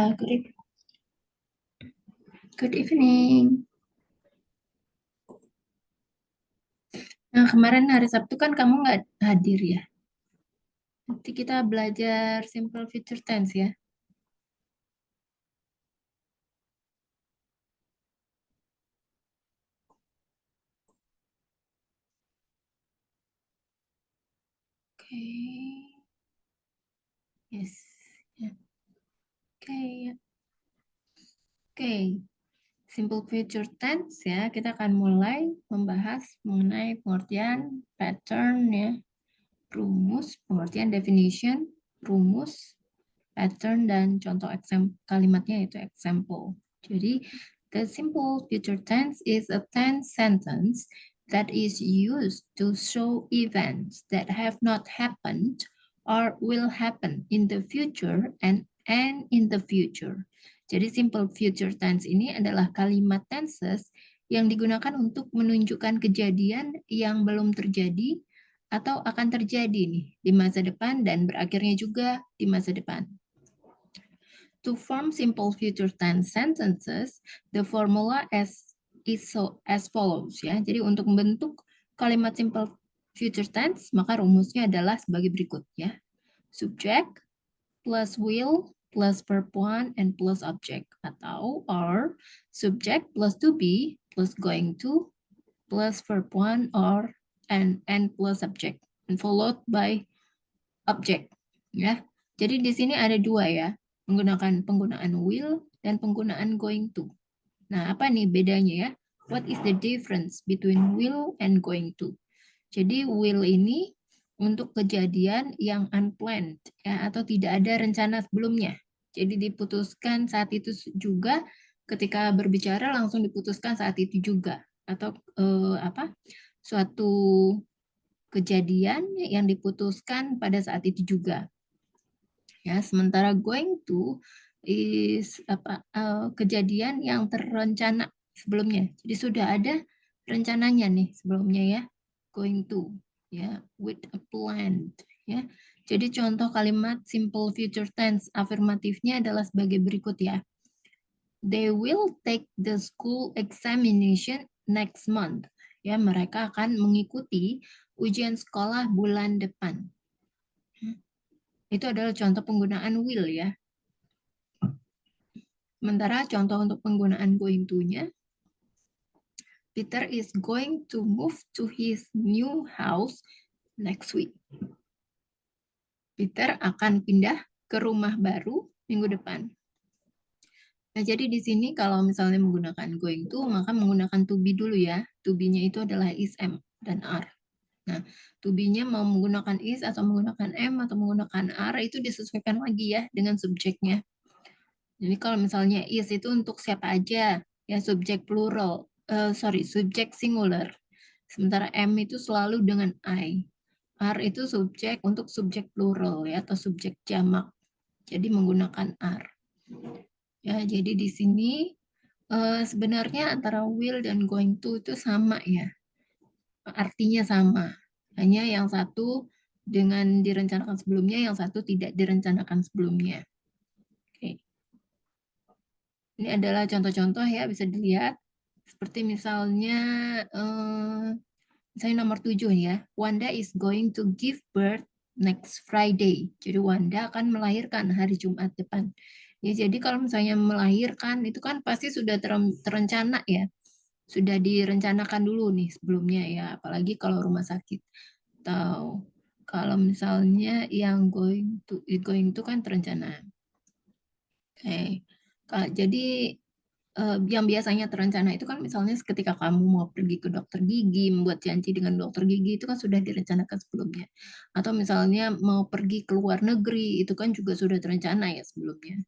Good evening. Nah, kemarin hari Sabtu kan kamu nggak hadir ya. Nanti kita belajar simple future tense ya. Oke. Yes. Ya. Oke. Ya. Oke. Simple future tense ya. Kita akan mulai membahas mengenai pengertian pattern ya. Rumus, pengertian definition, rumus, pattern, dan contoh kalimatnya yaitu example. Jadi, the simple future tense is a tense sentence that is used to show events that have not happened or will happen in the future and in the future. Jadi simple future tense ini adalah kalimat tenses yang digunakan untuk menunjukkan kejadian yang belum terjadi atau akan terjadi nih di masa depan dan berakhirnya juga di masa depan. To form simple future tense sentences, the formula is as follows ya. Jadi untuk membentuk kalimat simple future tense, maka rumusnya adalah sebagai berikut ya. Subject plus will plus verb one and plus object, atau or subject plus to be plus going to plus verb one or and plus subject and followed by object ya. Jadi di sini ada dua ya, menggunakan penggunaan will dan penggunaan going to. Nah, apa nih bedanya ya? What is the difference between will and going to? Jadi will ini untuk kejadian yang unplanned ya, atau tidak ada rencana sebelumnya. Jadi diputuskan saat itu juga, ketika berbicara langsung diputuskan saat itu juga, atau suatu kejadian yang diputuskan pada saat itu juga. Ya, sementara going to is kejadian yang terencana sebelumnya. Jadi sudah ada rencananya nih sebelumnya ya. Going to ya, with a plan ya. Jadi contoh kalimat simple future tense afirmatifnya adalah sebagai berikut ya. They will take the school examination next month. Ya, mereka akan mengikuti ujian sekolah bulan depan. Itu adalah contoh penggunaan will ya. Sementara contoh untuk penggunaan going to-nya, Peter is going to move to his new house next week. Peter akan pindah ke rumah baru minggu depan. Nah, jadi di sini kalau misalnya menggunakan going to, maka menggunakan to be dulu ya. To be-nya itu adalah is, am, dan are. Nah, to be-nya mau menggunakan is atau menggunakan am atau menggunakan are itu disesuaikan lagi ya dengan subjeknya. Jadi kalau misalnya is itu untuk siapa aja, ya subjek plural, subjek singular. Sementara am itu selalu dengan I. Are itu subjek untuk subjek plural ya, atau subjek jamak. Jadi menggunakan are. Ya, jadi di sini sebenarnya antara will dan going to itu sama ya. Artinya sama. Hanya yang satu dengan direncanakan sebelumnya, yang satu tidak direncanakan sebelumnya. Oke. Ini adalah contoh-contoh ya, bisa dilihat. Seperti misalnya, misalnya nomor 7 ya. Wanda is going to give birth next Friday. Jadi Wanda akan melahirkan hari Jumat depan. Ya, jadi kalau misalnya melahirkan itu kan pasti sudah terencana ya. Sudah direncanakan dulu nih sebelumnya ya. Apalagi kalau rumah sakit. Atau kalau misalnya yang going to kan terencana. Oke. Jadi yang biasanya terencana itu kan misalnya ketika kamu mau pergi ke dokter gigi, membuat janji dengan dokter gigi itu kan sudah direncanakan sebelumnya. Atau misalnya mau pergi ke luar negeri, itu kan juga sudah terencana ya sebelumnya.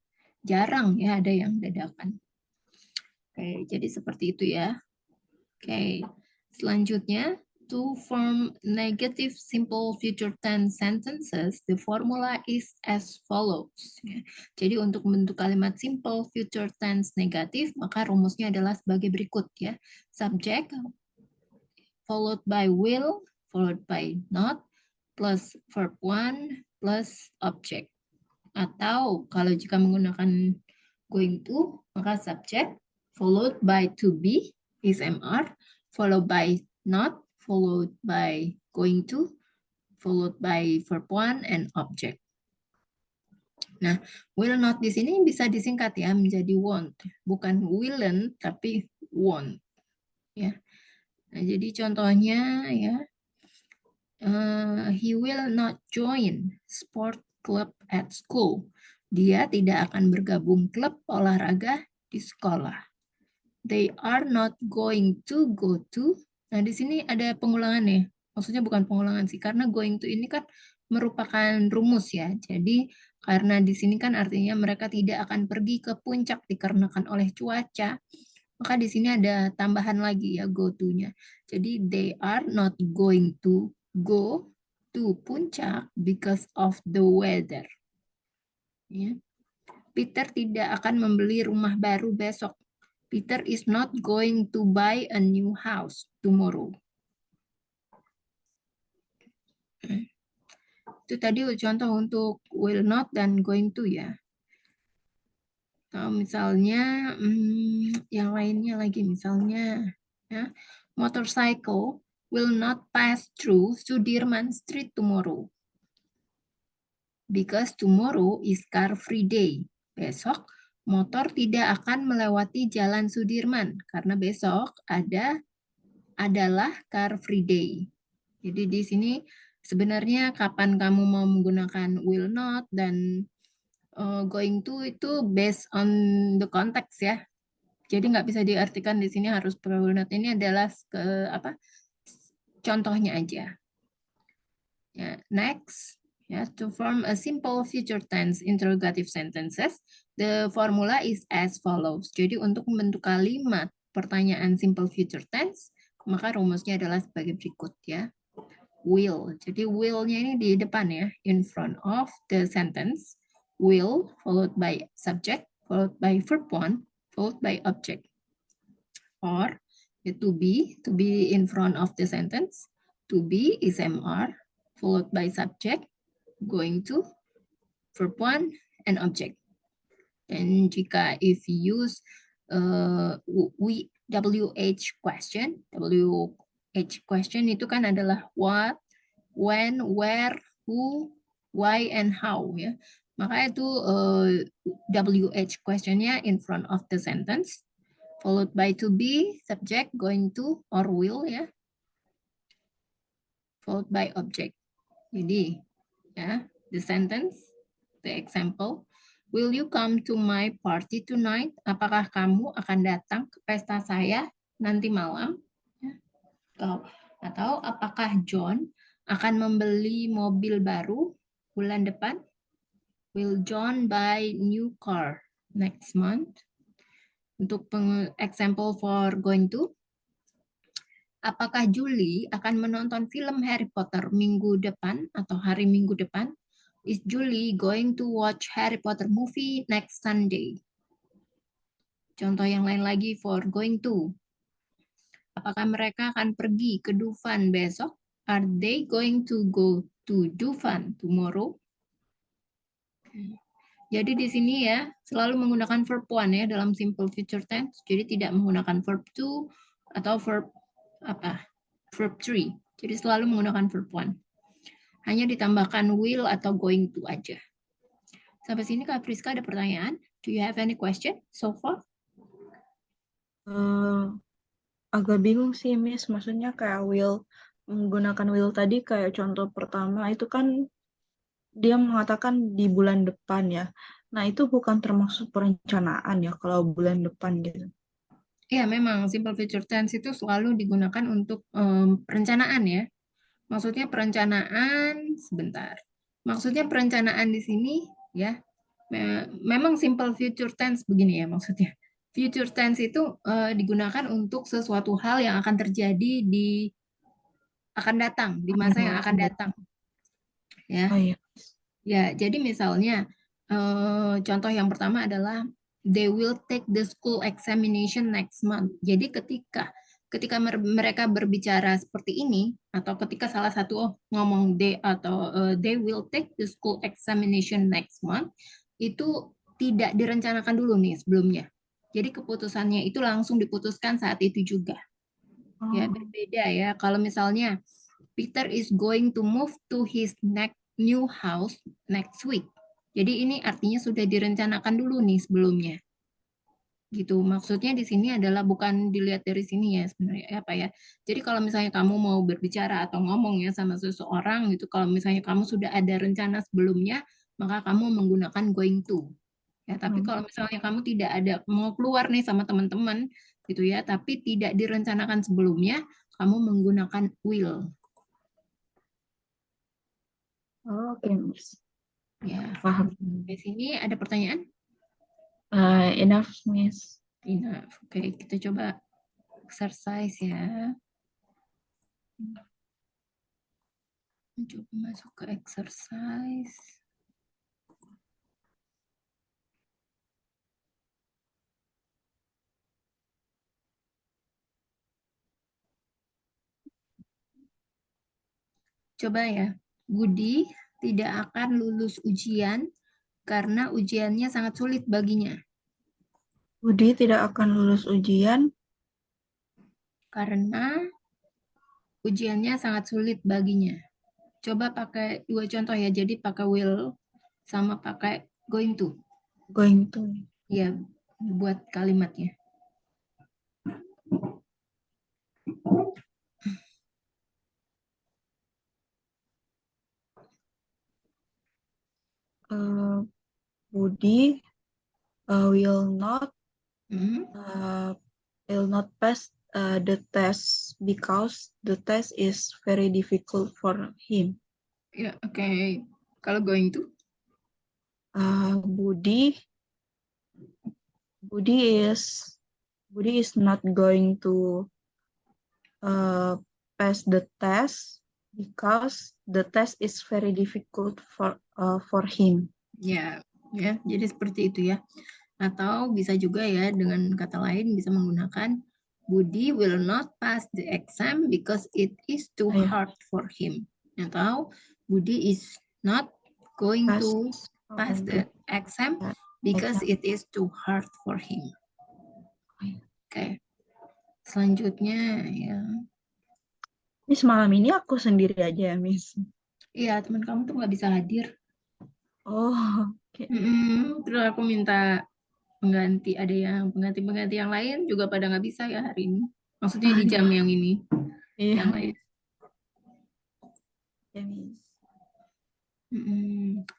Jarang ya ada yang dadakan. Oke, jadi seperti itu ya. Oke, selanjutnya, to form negative simple future tense sentences, the formula is as follows. Ya. Jadi untuk membentuk kalimat simple future tense negatif, maka rumusnya adalah sebagai berikut ya. Subject followed by will, followed by not, plus verb one, plus object. Atau kalau jika menggunakan going to, maka subject, followed by to be, is MR, followed by not, followed by going to, followed by verb 1 and object. Nah, will not di sini bisa disingkat ya menjadi won't, bukan willn't tapi won't. Ya. Nah, jadi contohnya ya, he will not join sport club at school. Dia tidak akan bergabung klub olahraga di sekolah. They are not going to go to. Nah, di sini ada pengulangan ya. Maksudnya bukan pengulangan sih, karena going to ini kan merupakan rumus ya. Jadi karena di sini kan artinya mereka tidak akan pergi ke puncak dikarenakan oleh cuaca. Maka di sini ada tambahan lagi ya go to-nya. Jadi they are not going to go to puncak because of the weather. Ya. Peter tidak akan membeli rumah baru besok. Peter is not going to buy a new house tomorrow. Itu tadi contoh untuk will not dan going to ya. Atau misalnya yang lainnya lagi misalnya ya, motorcycle will not pass through Sudirman Street tomorrow because tomorrow is car free day. Besok motor tidak akan melewati jalan Sudirman karena besok adalah car free day. Jadi di sini sebenarnya kapan kamu mau menggunakan will not dan going to itu based on the context ya. Jadi nggak bisa diartikan di sini harus will not. Ini adalah contohnya aja. Ya, next, ya, to form a simple future tense interrogative sentences, the formula is as follows. Jadi untuk membentuk kalimat pertanyaan simple future tense, maka rumusnya adalah sebagai berikut ya. Will. Jadi will-nya ini di depan ya, in front of the sentence. Will followed by subject, followed by verb 1, followed by object. Or to be in front of the sentence. To be is MR, followed by subject, going to, verb 1, and object. Dan jika if you use WH question, WH question itu kan adalah what, when, where, who, why, and how ya. Maka itu WH questionnya in front of the sentence, followed by to be, subject, going to, or will ya, followed by object. Jadi ya, the sentence, the example, will you come to my party tonight? Apakah kamu akan datang ke pesta saya nanti malam? Atau apakah John akan membeli mobil baru bulan depan? Will John buy new car next month? Untuk example for going to, apakah Julie akan menonton film Harry Potter minggu depan atau hari Minggu depan? Is Julie going to watch Harry Potter movie next Sunday? Contoh yang lain lagi for going to. Apakah mereka akan pergi ke Dufan besok? Are they going to go to Dufan tomorrow? Jadi di sini ya selalu menggunakan verb 1 ya dalam simple future tense. Jadi tidak menggunakan verb 2 atau verb 3. Jadi selalu menggunakan verb 1. Hanya ditambahkan will atau going to aja. Sampai sini Kak Priska ada pertanyaan? Do you have any question so far? Agak bingung sih, Miss. Maksudnya kayak will, menggunakan will tadi kayak contoh pertama itu kan dia mengatakan di bulan depan ya. Nah, itu bukan termasuk perencanaan ya kalau bulan depan gitu. Iya, memang simple future tense itu selalu digunakan untuk perencanaan ya. Maksudnya perencanaan, sebentar. Maksudnya perencanaan di sini ya, memang simple future tense begini ya maksudnya. Future tense itu digunakan untuk sesuatu hal yang akan terjadi di akan datang, di masa yang akan datang. Ya. Oh, iya. Ya, jadi misalnya contoh yang pertama adalah they will take the school examination next month. Jadi ketika mereka berbicara seperti ini atau ketika salah satu ngomong they atau they will take the school examination next month, itu tidak direncanakan dulu nih sebelumnya. Jadi keputusannya itu langsung diputuskan saat itu juga. Ya, berbeda ya. Kalau misalnya Peter is going to move to his next new house next week. Jadi ini artinya sudah direncanakan dulu nih sebelumnya. Gitu. Maksudnya di sini adalah bukan dilihat dari sini ya sebenarnya apa ya. Jadi kalau misalnya kamu mau berbicara atau ngomong ya sama seseorang gitu, kalau misalnya kamu sudah ada rencana sebelumnya, maka kamu menggunakan going to. Ya, tapi kalau misalnya kamu tidak ada mau keluar nih sama teman-teman gitu ya, tapi tidak direncanakan sebelumnya, kamu menggunakan will. Oke, Miss. Ya. Paham. Di sini ada pertanyaan? Enough, Miss. Enough. Oke, kita coba exercise ya. Coba masuk ke exercise. Coba ya, Budi tidak akan lulus ujian karena ujiannya sangat sulit baginya. Budi tidak akan lulus ujian Karena ujiannya sangat sulit baginya. Coba pakai dua contoh ya, jadi pakai will sama pakai going to. going to. Ya, buat kalimatnya. Budi will not Hmm. pass the test because the test is very difficult for him. Ya, oke. Kalau going to? Budi is not going to pass the test because the test is very difficult for him. Ya, ya. Jadi seperti itu ya. Atau bisa juga ya dengan kata lain bisa menggunakan Budi will not pass the exam because it is too hard for him. Atau Budi is not going to pass the exam because it is too hard for him. Oke. Selanjutnya ya. Miss, malam ini aku sendiri aja ya, Miss. Iya, teman kamu tuh nggak bisa hadir. Oh, oke. Terus aku minta pengganti, ada yang pengganti yang lain juga pada nggak bisa ya hari ini. Maksudnya di jam yang ini, yang Iya, lain. ya, Miss.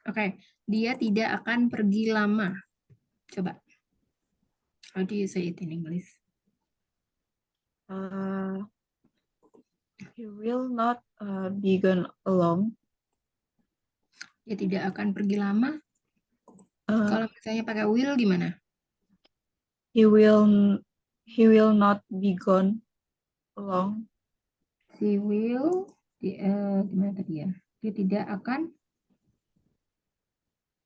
Oke, dia tidak akan pergi lama. Coba. How do you say it in English? He will not be gone along. Dia tidak akan pergi lama. Uh, Kalau misalnya pakai will gimana? he will not be gone along. He will, gimana tadi ya? Dia tidak akan.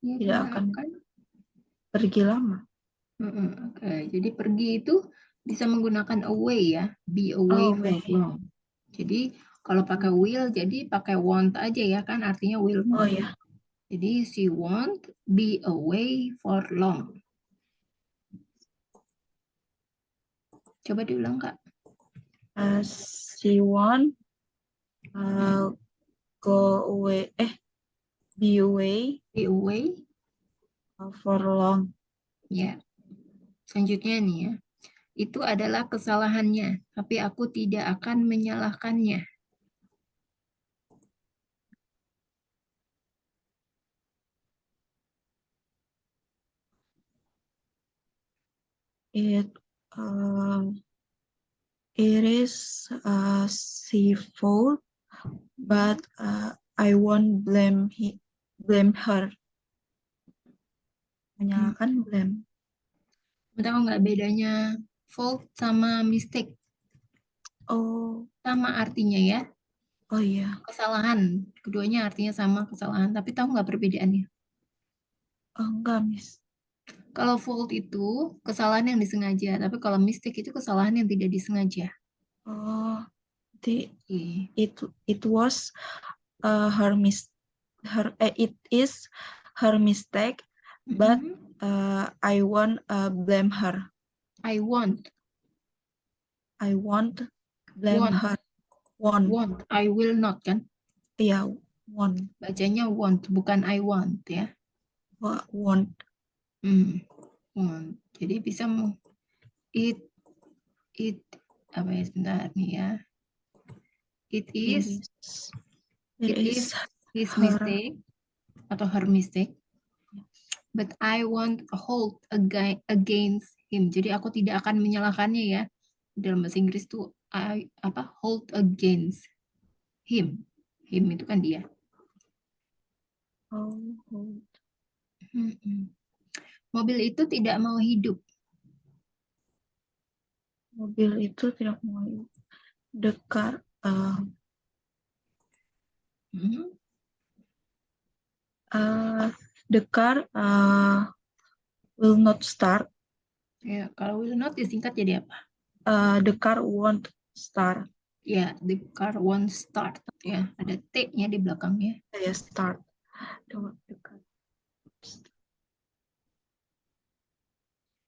Dia Tidak akan pergi lama. Oke, jadi pergi itu bisa menggunakan away ya, be away for long. Jadi kalau pakai will, jadi pakai want aja ya kan, artinya will not. Oh ya. Jadi she won't be away for long. Coba diulang Kak. She won't go away. Be away. Be away. For long. Ya. Selanjutnya nih ya. Itu adalah kesalahannya, tapi aku tidak akan menyalahkannya. It is she fault, but I won't blame her. Menyalahkan blame. Tahu nggak bedanya fault sama mistake? Oh. Sama artinya ya. Oh iya. Kesalahan. Keduanya artinya sama, kesalahan. Tapi tahu nggak perbedaannya? Oh, enggak, Miss. Kalau fault itu kesalahan yang disengaja, tapi kalau mistake itu kesalahan yang tidak disengaja. Oh, it was it is her mistake, but I won't blame her. I won't. I won't blame Won't. her. Won't. Won't. I will not kan? Ya, won't. Bacanya won't, bukan I want ya. Won't. Won't. Jadi bisa it apa ya sebentar nih ya. It is his her. mistake atau her mistake. But I won't hold against him. Jadi aku tidak akan menyalahkannya ya. Dalam bahasa Inggris tuh hold against him. Him itu kan dia. Mobil itu tidak mau hidup. Mobil itu tidak mau hidup. The car will not start. Ya, kalau will not disingkat jadi apa? The car won't start. Ya, the car won't start. Ya, ada T-nya di belakangnya. Ya, start. The car.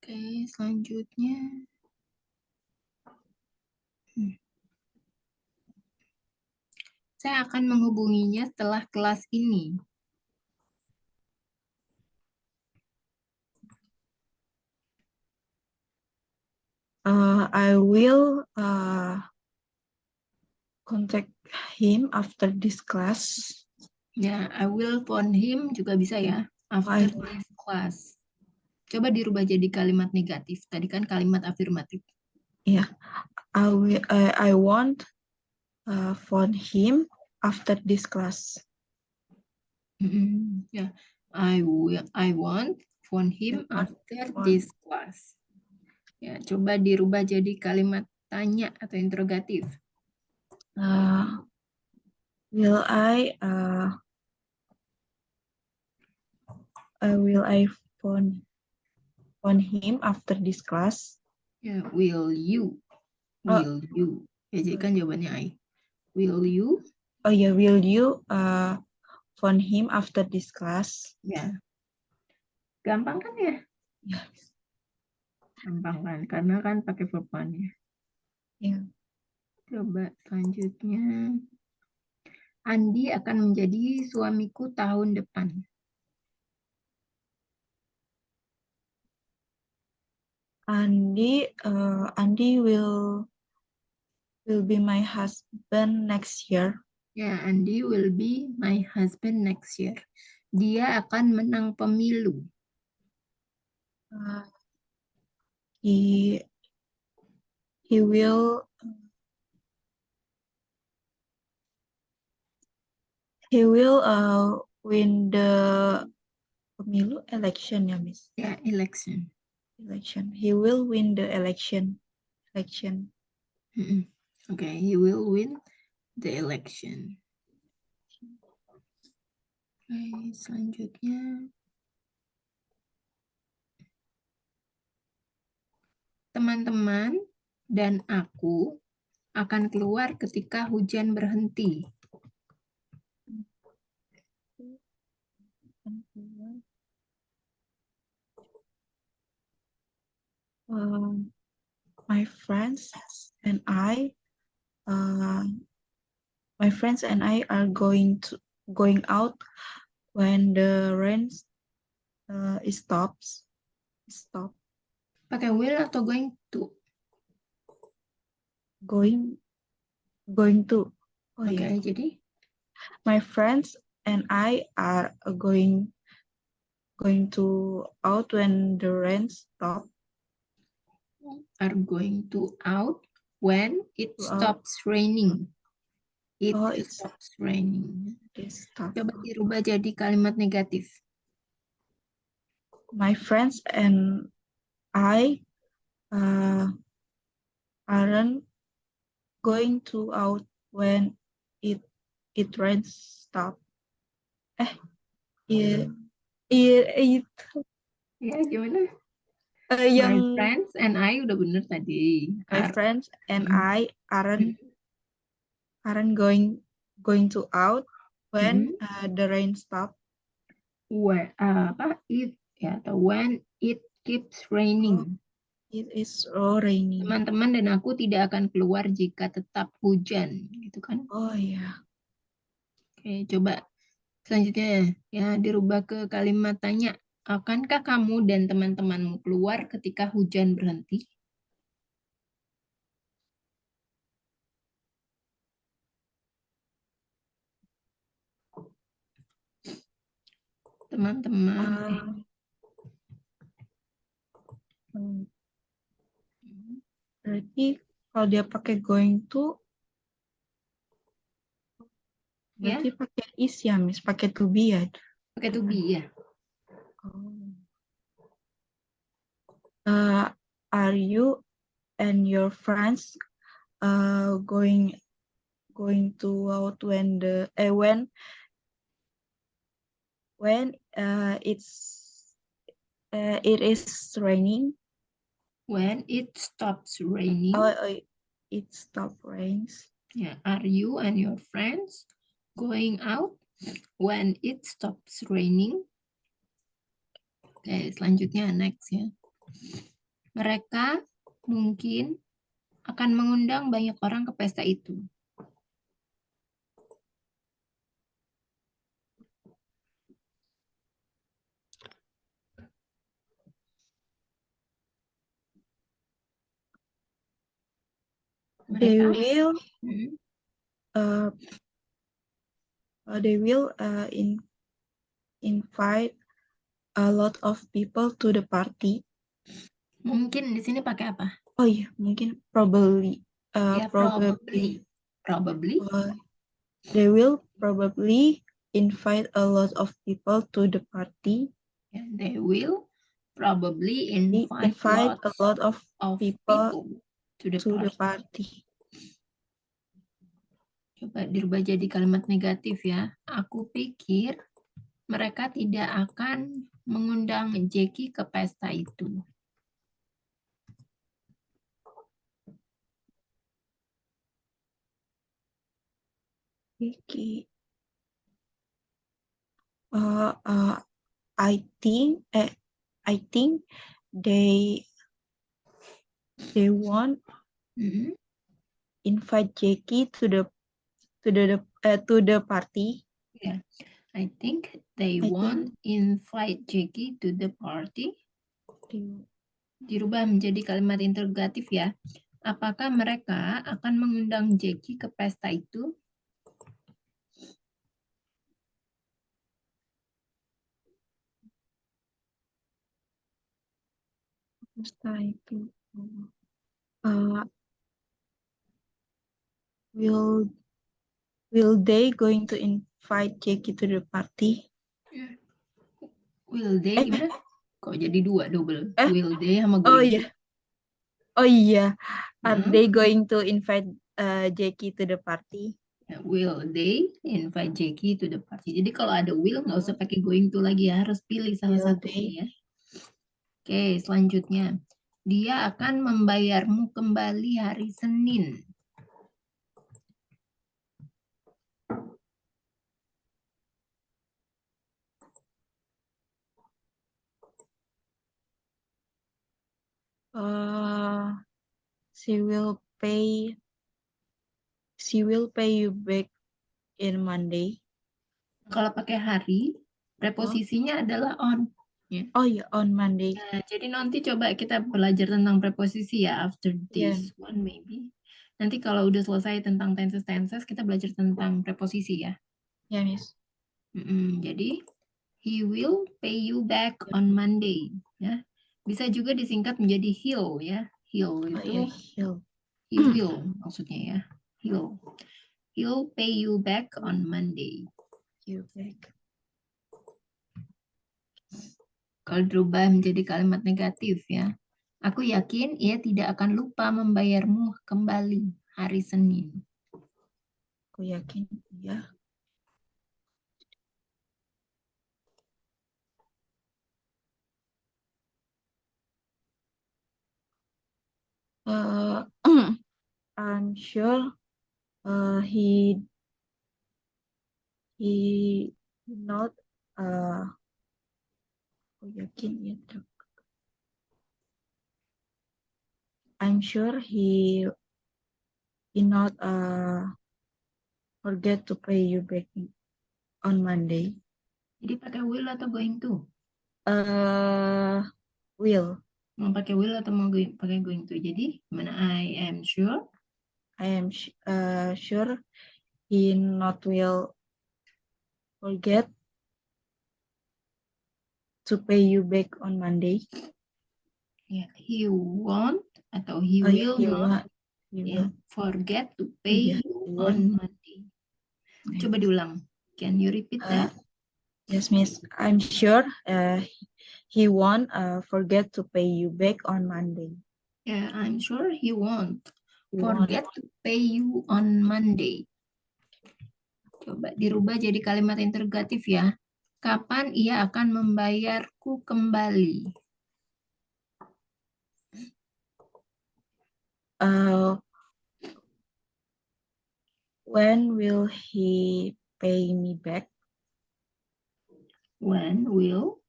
Oke, selanjutnya. Saya akan menghubunginya setelah kelas ini. I will contact him after this class. Ya, I will phone him juga bisa ya. After this class. Coba dirubah jadi kalimat negatif. Tadi kan kalimat afirmatif. Ya, I want phone him after this class. Ya, I want phone him after this class. Ya, coba dirubah jadi kalimat tanya atau interrogatif. Will I phone him after this class? Ya, will you? Will you? Ya, jadi kan jawabannya I. Will you? Oh ya, will you phone him after this class? Ya. Gampang kan ya? Ya. Gampang kan? Karena kan pakai verb one-nya. Ya. Coba selanjutnya. Andi akan menjadi suamiku tahun depan. Andi will be my husband next year. Ya, Andi will be my husband next year. Dia akan menang pemilu. He will win the pemilu election ya, Miss. Ya, election. He will win the election. Okay, he will win the election. Oke, selanjutnya. Teman-teman dan aku akan keluar ketika hujan berhenti. My friends and I are going out when the rain stops. Pakai will atau going to? Going to. Oh, Oke, yeah. jadi My friends and I are going to out when the rain stops. Are going to out when it stops raining. It stops raining. Coba dirubah jadi kalimat negatif. My friends and I aren't going to out when it rains stop. Ya, gimana? My friends and I udah bener tadi. My friends and I aren't going to out when the rain stop. It ya, atau when It keeps raining. It is raining. Teman-teman dan aku tidak akan keluar jika tetap hujan, gitu kan? Oh ya. Oke, coba selanjutnya ya dirubah ke kalimat tanya. Akankah kamu dan teman-temanmu keluar ketika hujan berhenti? Teman-teman. Berarti kalau dia pakai going to, Ya, berarti pakai is ya, Miss. Pakai to be ya. pakai to be ya. Are you and your friends going to out when it is raining? When it stops raining. It stops rains. Ya, are you and your friends going out when it stops raining? Oke, selanjutnya next ya. Mereka mungkin akan mengundang banyak orang ke pesta itu. They Mereka will invite a lot of people to the party. mungkin di sini pakai apa? Oh iya, mungkin probably. Ya, probably. They will probably invite a lot of people to the party. Ya, they will probably invite a lot of people to the party. Coba dirubah jadi kalimat negatif ya. Aku pikir mereka tidak akan mengundang Jackie ke pesta itu. Jackie. I think they won't invite Jackie to the party. Yeah. I think they won't invite Jackie to the party. Dirubah menjadi kalimat interrogatif ya. Apakah mereka akan mengundang Jackie ke pesta itu? Pesta itu. Will they going to invite Jackie to the party? Will they gimana? Kok jadi dua double? Will they sama going? Oh iya. Oh iya. Are they going to invite Jackie to the party? Will they invite Jackie to the party? Jadi kalau ada will nggak usah pakai going to lagi ya, harus pilih salah satunya ya. Oke, selanjutnya. Dia akan membayarmu kembali hari Senin. She will pay you back in Monday. Kalau pakai hari, preposisinya adalah on. Ya. Oh ya, on Monday. Nah, jadi nanti coba kita belajar tentang preposisi ya, after this one maybe. Nanti kalau udah selesai tentang tenses, kita belajar tentang preposisi ya. Ya, Miss. Jadi, he will pay you back on Monday. Ya. Bisa juga disingkat menjadi he'll ya. He'll itu, he will maksudnya ya. He'll pay you back on Monday. Kalau dirubah menjadi kalimat negatif ya. Aku yakin ia tidak akan lupa membayarmu kembali hari Senin. Aku yakin ya. I'm sure he not aku yakin ya. I'm sure he not forget to pay you back on Monday. Jadi pakai will atau going to? Will. Mau pakai will atau mau pakai going to? Jadi mana I am sure. I am sure he not will forget to pay you back on Monday. Ya, he won't atau he Oh, will he not won't. He ya, will. forget to pay Yeah, you he on won't. Monday. Coba diulang. Can you repeat that? Yes, Miss. I'm sure he won't forget to pay you back on Monday. Yeah, I'm sure he won't He won't. forget to pay you on Monday. Coba dirubah jadi kalimat interrogatif ya. Kapan ia akan membayarku kembali? When will he pay me back? When will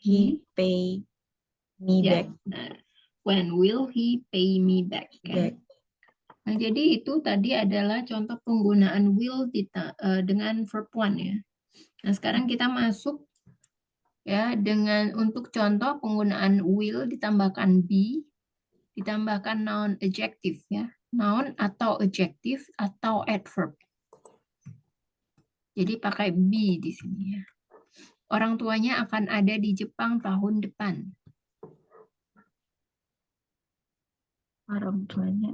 He pay me ya, back. benar. When will he pay me back? Back. Kan? Nah, jadi itu tadi adalah contoh penggunaan will dengan verb one ya. Nah, sekarang kita masuk ya dengan untuk contoh penggunaan will ditambahkan be, ditambahkan noun adjective ya. Noun atau adjective atau adverb. Jadi pakai be di sini ya. Orang tuanya akan ada di Jepang tahun depan. Orang tuanya,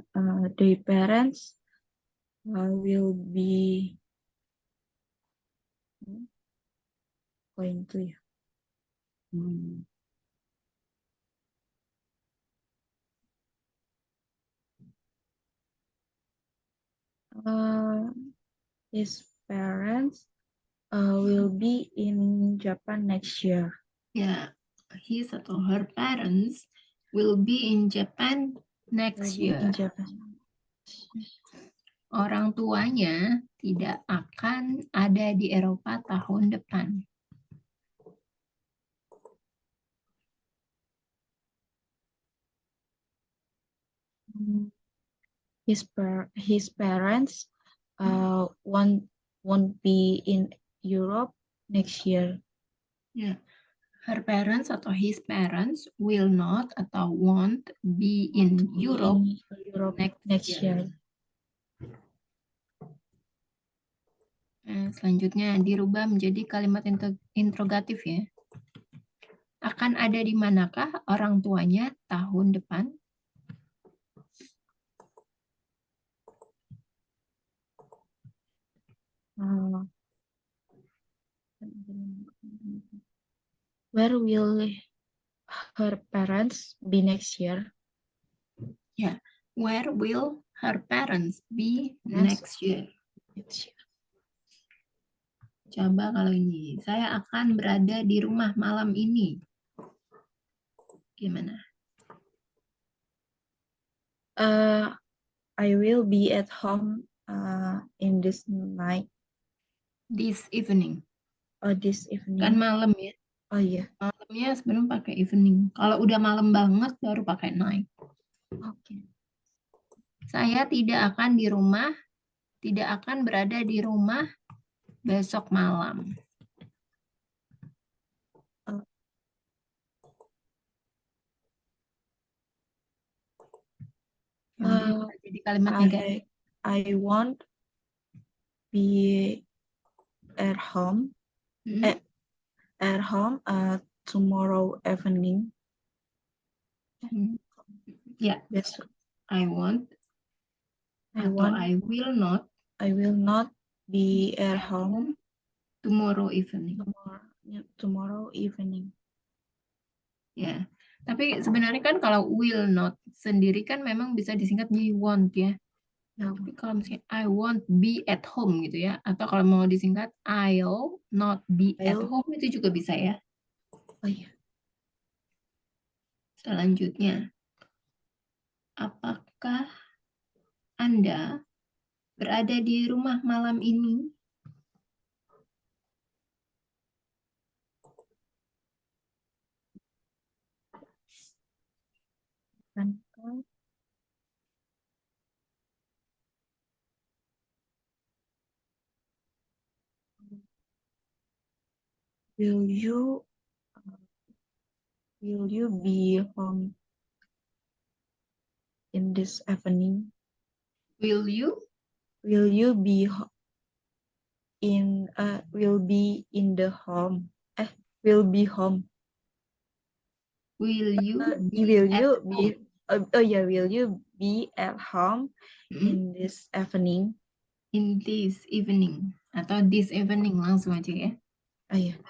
their parents will be going to ya. His parents will be in Japan next year. Ya, his atau her parents will be in Japan next year. In Japan. Orang tuanya tidak akan ada di Eropa tahun depan. His parents won't be in Europe next year. Ya, her parents atau his parents will not atau won't be in Europe next year. Selanjutnya dirubah menjadi kalimat interrogatif ya. Akan ada di manakah orang tuanya tahun depan? Where will her parents be next year? Ya, where will her parents be next year? Coba kalau ini, saya akan berada di rumah malam ini. Gimana? I will be at home in this night. This evening. Oh, this evening. Kan malam ya. Oh iya. Malamnya sebenarnya pakai evening. Kalau udah malam banget baru pakai night. Oke. Saya tidak akan berada di rumah besok malam. Jadi kalimat negatif. I won't be at home. At home tomorrow evening. Ya. Yes. I will not. I will not be at home tomorrow evening. Tomorrow evening. Ya. Tapi sebenarnya kan kalau will not sendiri kan memang bisa disingkat jadi won't ya. Tapi kalau misalnya I won't be at home gitu ya, atau kalau mau disingkat I'll not be at home itu juga bisa ya. Oh iya. Selanjutnya, apakah Anda berada di rumah malam ini? Will you be home in this evening? Will you? Will you be will be in the home? Will be home. Will you be Will at you home? be? Will you be at home in this evening? In this evening atau this evening langsung aja ya. Iya.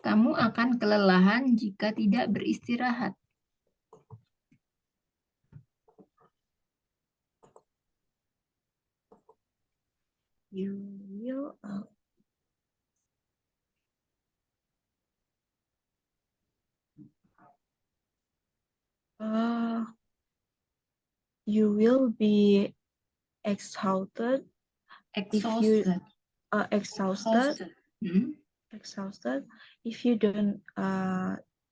Kamu akan kelelahan jika tidak beristirahat. You will. You will be exhausted if you Exhausted. exhausted if you don't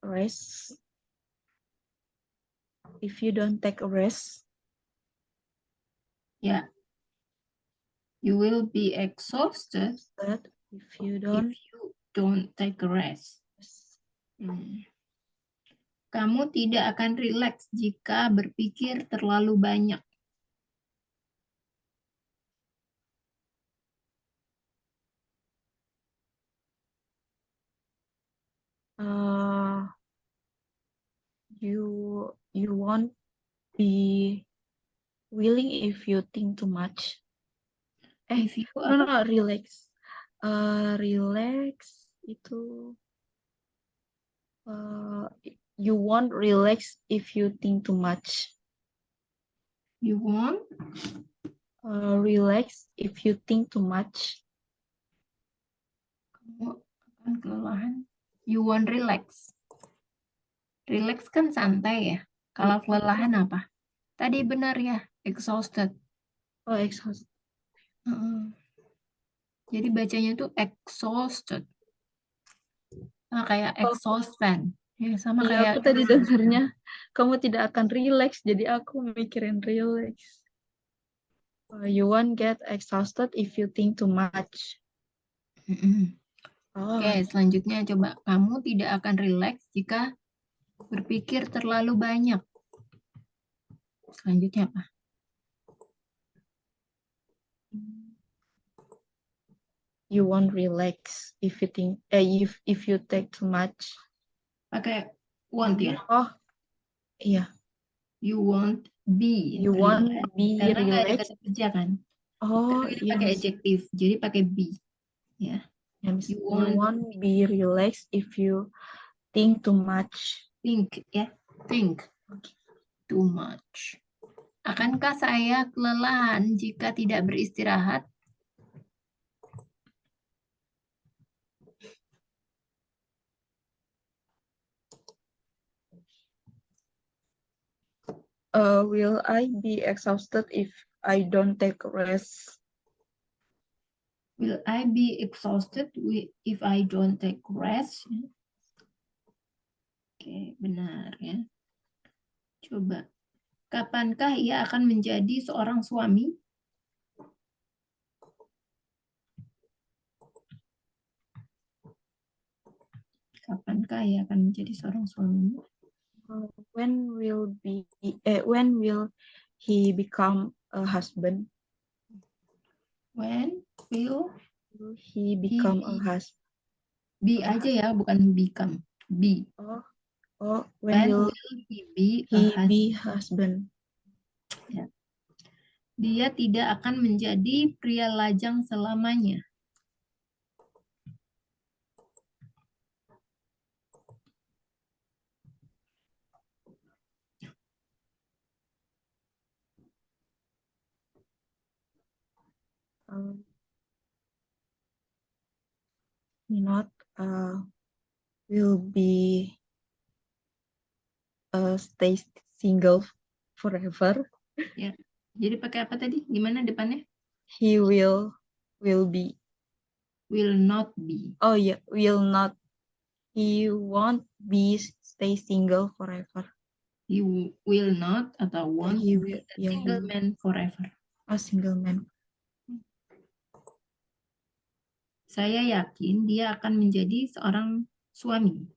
rest. If you don't take a rest. Ya. You will be exhausted if you don't take a rest. Kamu tidak akan rileks jika berpikir terlalu banyak. You won't be willing if you think too much. If you Relax. Relax itu you won't relax if you think too much. You won't relax if you think too much. Kamu akan kelelahan. You won't relax. Relax kan santai ya. Kalau kelelahan apa? Tadi benar ya, exhausted. Oh, exhausted. Jadi bacanya tuh exhausted. Nah, kayak exhaust fan. Ya, sama kayak aku tadi dengarnya kamu tidak akan relax, jadi aku mikirin relax. You won't get exhausted if you think too much. Oke, selanjutnya coba. Kamu tidak akan relax jika berpikir terlalu banyak. Selanjutnya apa? You won't relax if you think if you take too much. Pakai won't ya? Oh, iya. You won't be. You won't be karena nggak ada relaxed. kata kerja kan? Oh, Karena kita iya. pakai adjective, jadi pakai be. Ya. You won't be relaxed if you think too much. Think ya, think too much. Akankah saya kelelahan jika tidak beristirahat? Will I be exhausted if I don't take rest? Will I be exhausted if I don't take rest? Oke, benar ya. Coba. Kapankah ia akan menjadi seorang suami? Kapankah ia akan menjadi seorang suami? When will he become a husband? When will he become a husband? Be aja ya, bukan become. Be. When will he be be husband? Ya. Dia tidak akan menjadi pria lajang selamanya. Not will be stay single forever. Ya. Jadi pakai apa tadi? Gimana depannya? He will be. Will not be. Oh yeah, will not. He won't be stay single forever. He will not atau won't He be will, a single man forever. A single man. Saya yakin dia akan menjadi seorang suami.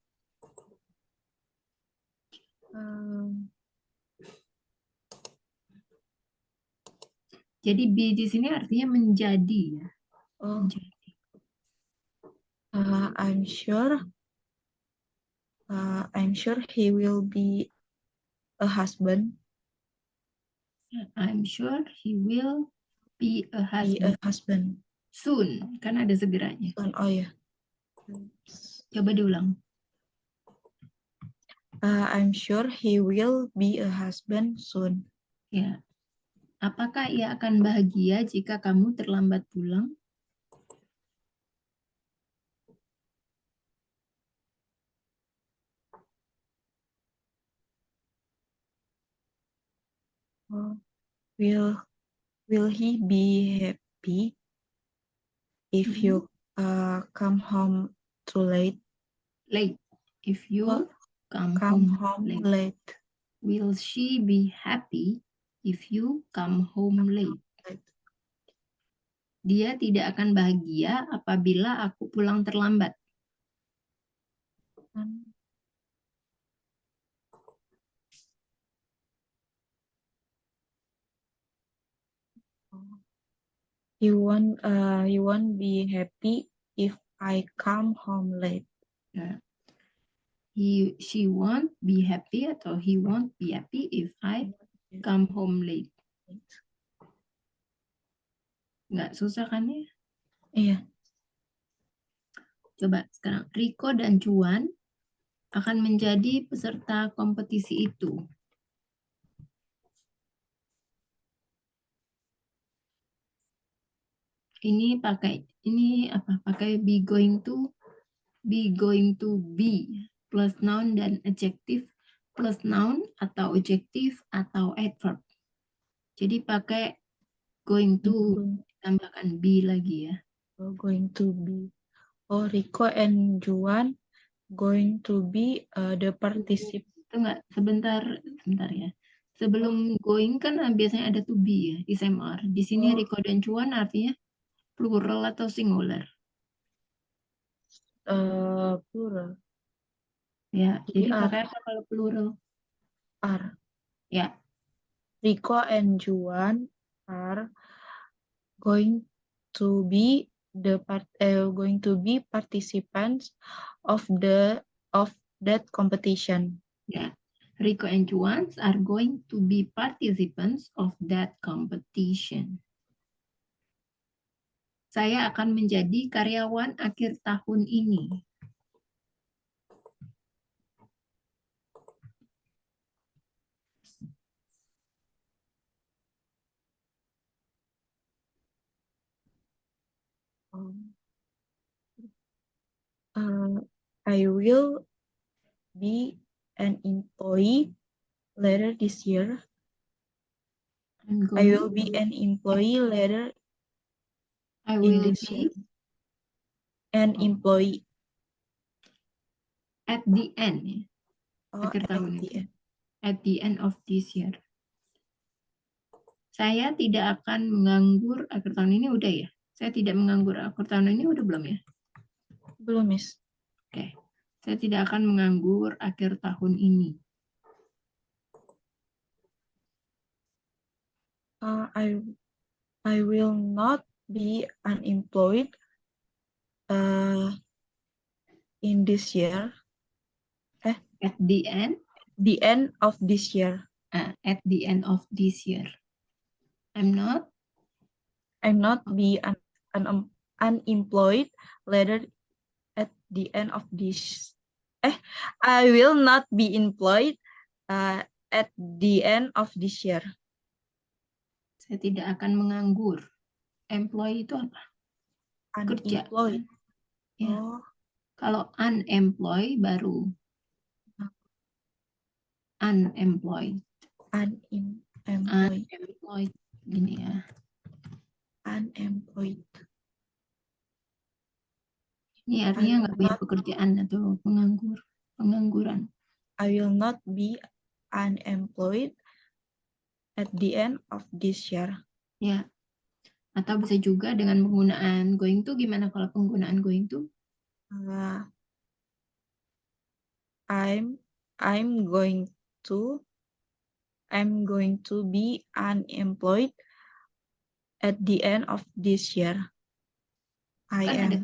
Jadi be di sini artinya menjadi ya. Oh, Menjadi. I'm sure he will be a husband. I'm sure he will be a husband soon. Kan ada segeranya. Oh ya. Coba diulang. I'm sure he will be a husband soon. Ya. Apakah ia akan bahagia jika kamu terlambat pulang? Oh, will he be happy if you come home too late? Late. If you Oh, come come home home late. late. Will she be happy if you come home late? Dia tidak akan bahagia apabila aku pulang terlambat. You won't be happy if I come home late. Ya. She won't be happy atau he won't be happy if I come home late. Nggak susah kan ya? Iya. Coba sekarang, Riko dan Cuan akan menjadi peserta kompetisi itu. Ini pakai be going to be plus noun dan adjective plus noun atau adjective atau adverb. Jadi pakai going to tambahkan be lagi ya. Going to be. Oh, Riko and Juan going to be the participant. Tunggu, sebentar ya. Sebelum going kan biasanya ada to be ya, SMR. Di sini Riko dan Cuan artinya plural atau singular. Plural. Ya, jadi R. pakai apa kalau plural? R. Ya, Riko and Juan are going to be participants of that competition. ya. Riko and Juan are going to be participants of that competition. Saya akan menjadi karyawan akhir tahun ini. I will be an employee later this year. I will be an employee later in this year. An employee. At the end. Akhir tahun ini. At the end of this year. Saya tidak akan menganggur akhir tahun ini udah ya? Saya tidak menganggur akhir tahun ini udah belum ya? Belum, Miss. Oke. Saya tidak akan menganggur akhir tahun ini. I will not be unemployed in this year. At the end? The end of this year. At the end of this year. I'm not be unemployed later at the end of this. I will not be employed at the end of this year. Saya tidak akan menganggur. Employee itu apa? Kerja. Unemployed. Ya. Kalau unemployed baru unemployed. Unemployed. Gini ya. Unemployed. Ini artinya nggak punya pekerjaan atau pengangguran. I will not be unemployed at the end of this year. Ya. Atau bisa juga dengan penggunaan going to. Gimana kalau penggunaan going to? I'm going to be unemployed at the end of this year. I Kan am. ada,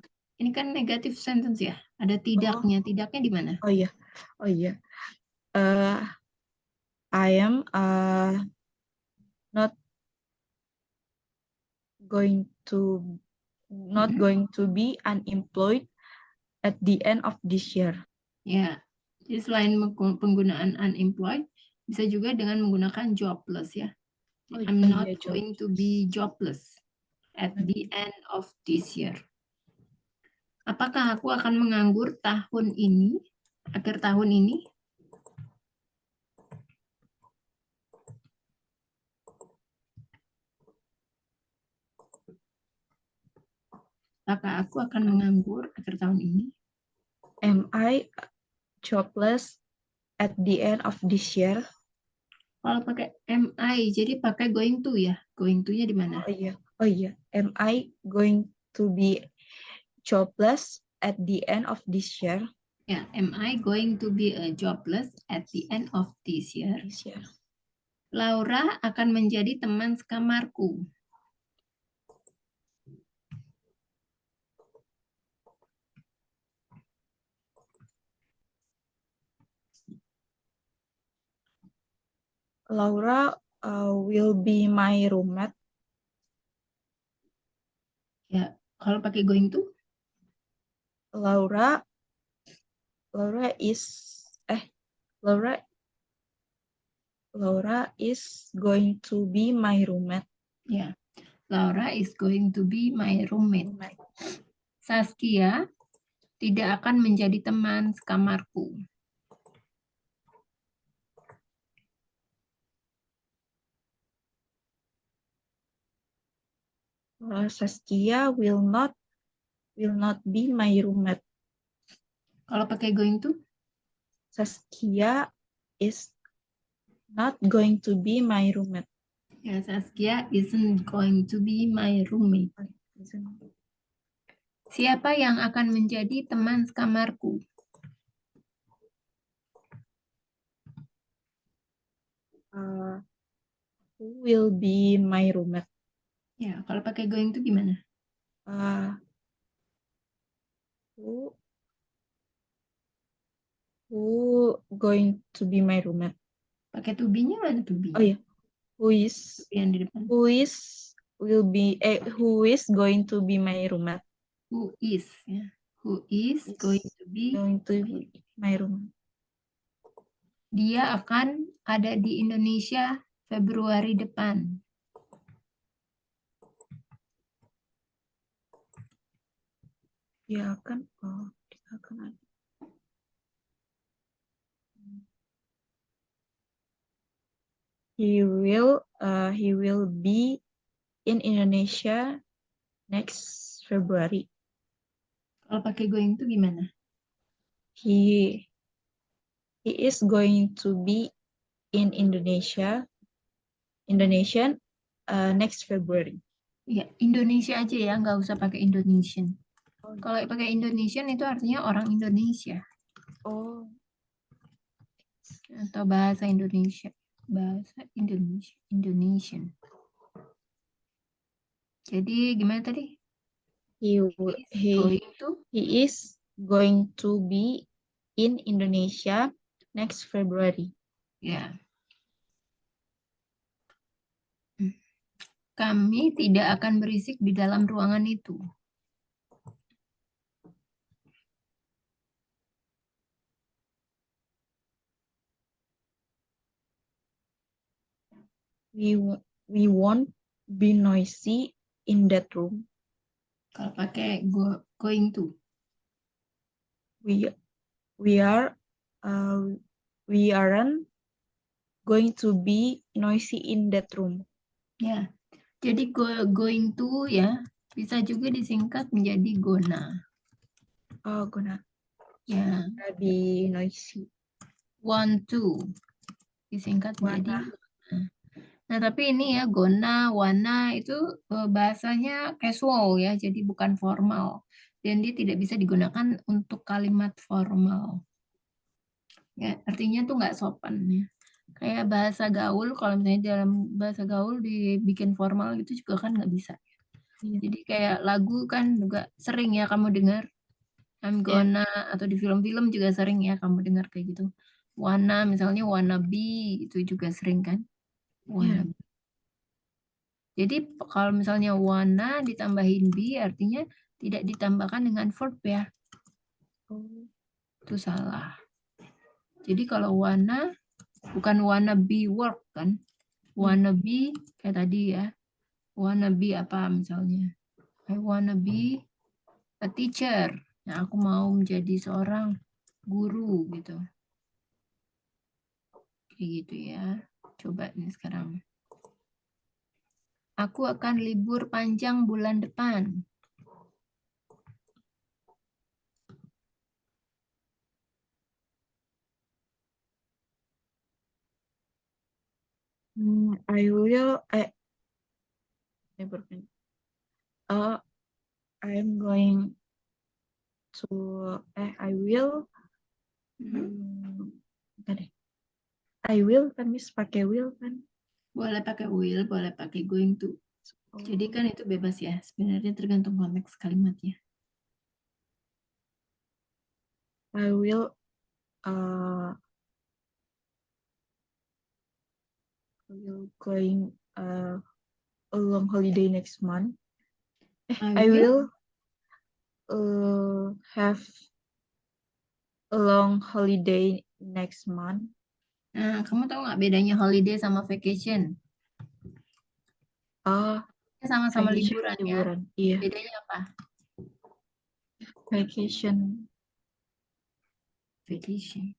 ini kan negatif sentence ya. Ada tidaknya. Tidaknya di mana? Oh iya. I am not going to be unemployed at the end of this year. Ya. Jadi selain penggunaan unemployed, bisa juga dengan menggunakan jobless ya. I'm not going to be jobless at the end of this year. Apakah aku akan menganggur tahun ini, akhir tahun ini? Apakah aku akan menganggur akhir tahun ini? Am I jobless at the end of this year? Kalau pakai am I, jadi pakai going to ya. Going to-nya di mana? Oh iya. Am I going to be jobless at the end of this year? Ya, am I going to be a jobless at the end of this year? Laura akan menjadi teman sekamarku. Laura will be my roommate. Ya, kalau pakai going to? Laura is going to be my roommate. Ya, Laura is going to be my roommate. Saskia tidak akan menjadi teman sekamarku. Saskia will not be my roommate. Kalau pakai going to? Saskia is not going to be my roommate. Ya, Saskia isn't going to be my roommate. Siapa yang akan menjadi teman sekamarku? Who will be my roommate? Ya, kalau pakai going to gimana? Who going to be my roommate? Pakai to be-nya mana to be? Oh iya. Who is Yang di depan. who is going to be my roommate? Who is ya. Who is going to be my roommate? Dia akan ada di Indonesia Februari depan. Dia akan ada. He will be in Indonesia next February. Kalau pakai going to gimana? He is going to be in Indonesia next February. Ya, Indonesia aja ya, nggak usah pakai Indonesian. Kalau pakai Indonesian itu artinya orang Indonesia. Oh. Atau bahasa Indonesia. Bahasa Indonesia. Indonesian. Jadi gimana tadi? He is going to be in Indonesia next February. Ya. Kami tidak akan berisik di dalam ruangan itu. We won't be noisy in that room. Kalau pakai going to. We aren't going to be noisy in that room. Ya. Jadi going to ya bisa juga disingkat menjadi gonna. Oh, gonna. Ya. Be noisy. Want to disingkat menjadi. Nah, tapi ini ya gonna, wanna itu bahasanya casual ya, jadi bukan formal. Dan dia tidak bisa digunakan untuk kalimat formal. Ya, artinya tuh nggak sopan ya. Kayak bahasa gaul, kalau misalnya dalam bahasa gaul dibikin formal gitu juga kan nggak bisa. Iya. Jadi kayak lagu kan juga sering ya kamu dengar I'm Iya. gonna, atau di film-film juga sering ya kamu dengar kayak gitu. Wanna misalnya wanna be itu juga sering kan. Wanna Iya. be. Jadi kalau misalnya wanna ditambahin be artinya tidak ditambahkan dengan verb ya. Oh. Itu salah. Jadi kalau wanna bukan wanna be work kan. Wanna be kayak tadi ya. Wanna be apa misalnya? I wanna be a teacher. Nah, aku mau menjadi seorang guru gitu. Kayak gitu ya. Coba nih sekarang. Aku akan libur panjang bulan depan. I will. Never mind. I'm going to. I will. Bentar deh. I will kan Miss pakai will kan? Boleh pakai will, boleh pakai going to. Jadi Oh. kan itu bebas ya. Sebenarnya tergantung konteks kalimatnya. I will. Uh, will going a long holiday next month. I I will. will have a long holiday next month. Nah, kamu tahu nggak bedanya holiday sama vacation? Ah, Sama-sama vacation liburan ya. liburan. Iya, Bedanya apa? vacation. Vacation.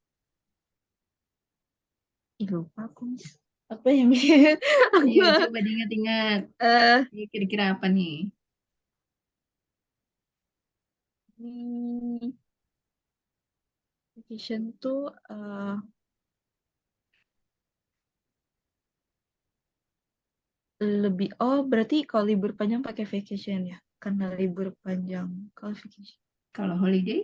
Ih, lupa aku Miss. Apa yang aku Ayo coba diingat-ingat. eh Ini kira-kira apa nih? hmm, vacation tuh lebih berarti kalau libur panjang pakai vacation ya karena libur panjang. Kalau vacation Kalau holiday?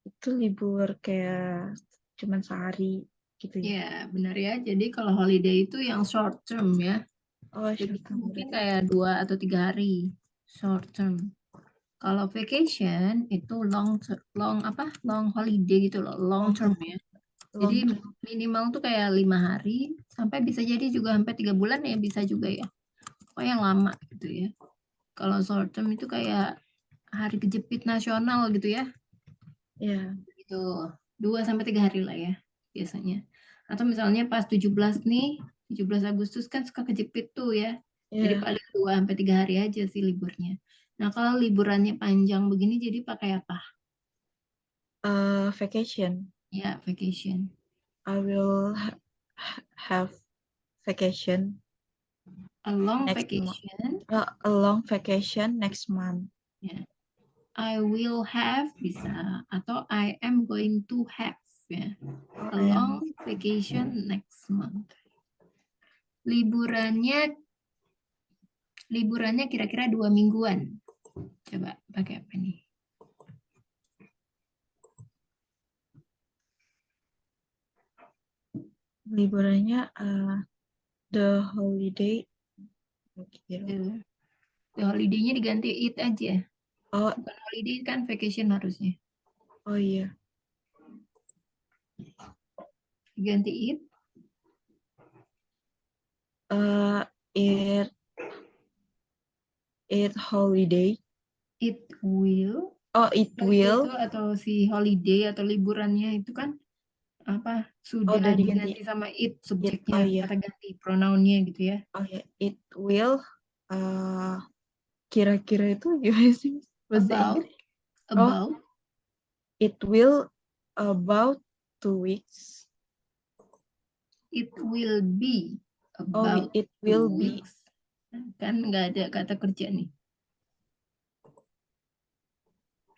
itu libur kayak cuman sehari gitu ya. Ya, benar ya. Jadi kalau holiday itu yang short term ya. Oh, Jadi short term mungkin berarti. kayak 2 atau 3 hari. Short term. Kalau vacation itu long apa? Long holiday gitu loh, long Long term ya. Jadi long term. minimal tuh kayak 5 hari sampai bisa jadi juga sampai 3 bulan ya bisa juga ya. Oh yang lama gitu ya. Kalau short term itu kayak hari kejepit nasional gitu ya. Ya, Itu 2 sampai 3 hari lah ya biasanya. Atau misalnya pas 17 nih, 17 Agustus kan suka kejepit tuh ya. Jadi ya, paling 2 sampai 3 hari aja sih liburnya. Nah, kalau liburannya panjang begini jadi pakai apa? vacation. Ya, vacation. I will have vacation A long next month. vacation. A long vacation next month. Ya. I will have bisa atau I am going to have ya. Oh, A I am. long vacation next month. Liburannya liburannya kira-kira 2 mingguan. Coba pakai apa nih? Liburannya the holiday. The, the holiday-nya diganti it aja. Oh, Bukan holiday kan vacation harusnya. oh iya. Diganti it. It holiday. It will. Oh, it Itu will. atau si holiday atau liburannya itu kan apa Oh, sudah udah diganti. diganti sama it It. subjeknya Oh iya. kata ganti pronounnya gitu ya. Oh iya. It will. Uh, kira-kira itu gimana sih bahasa About Inggris? Oh, about it will about 2 weeks. it will be Oh, about it two will be. weeks. Kan nggak ada kata kerja nih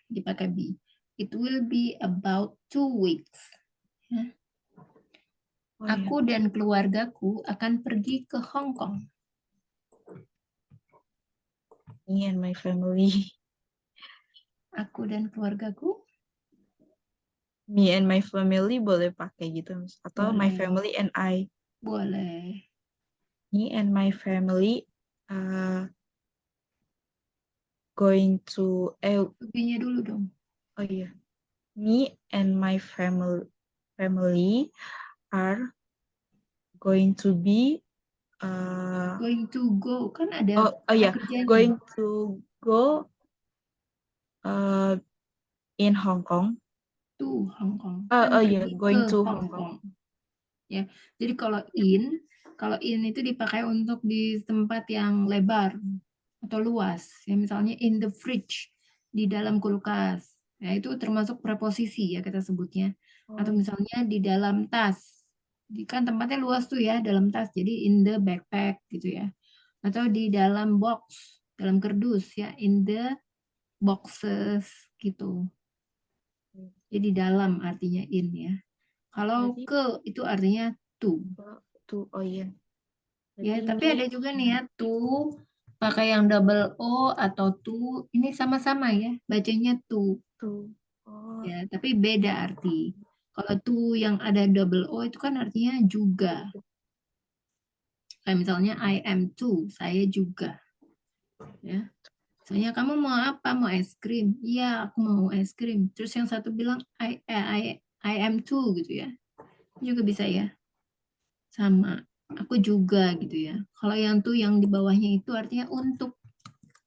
dipakai be. It will be about 2 weeks. Ya. Oh iya. Aku dan keluargaku akan pergi ke Hong Kong. Me and my family. Aku dan keluargaku Me and my family boleh pakai gitu, Miss. Atau my boleh, family and I. boleh. Me and my family going to Perginya dulu dong. oh iya. Me and my family are going to be Going to go kan ada oh kata yeah, kerjanya. going to go in Hong Kong. To Hong Kong. Oh Kan yeah, pergi going ke to Hong Hong Kong. Kong. Ya. Jadi kalau in itu dipakai untuk di tempat yang lebar atau luas. Ya misalnya in the fridge, di dalam kulkas. Ya itu termasuk preposisi ya kita sebutnya. Oh Atau iya. misalnya di dalam tas. Kan tempatnya luas tuh ya dalam tas. Jadi in the backpack gitu ya. Atau di dalam box, dalam kardus ya, in the boxes gitu. Jadi dalam artinya in ya. Kalau Berarti ke itu artinya to. oh iya. Ya, Berarti tapi me ada juga nih ya to pakai yang double O atau to ini sama-sama ya, bacanya to to oh ya, tapi beda arti. Kalau to yang ada double O itu kan artinya juga. Kayak misalnya I am too, saya juga ya. Misalnya kamu mau apa? Mau es krim? Iya, aku mau es krim. Terus yang satu bilang I am too gitu ya. Juga bisa ya. Sama. Aku juga gitu ya. Kalau yang tuh yang di bawahnya itu artinya untuk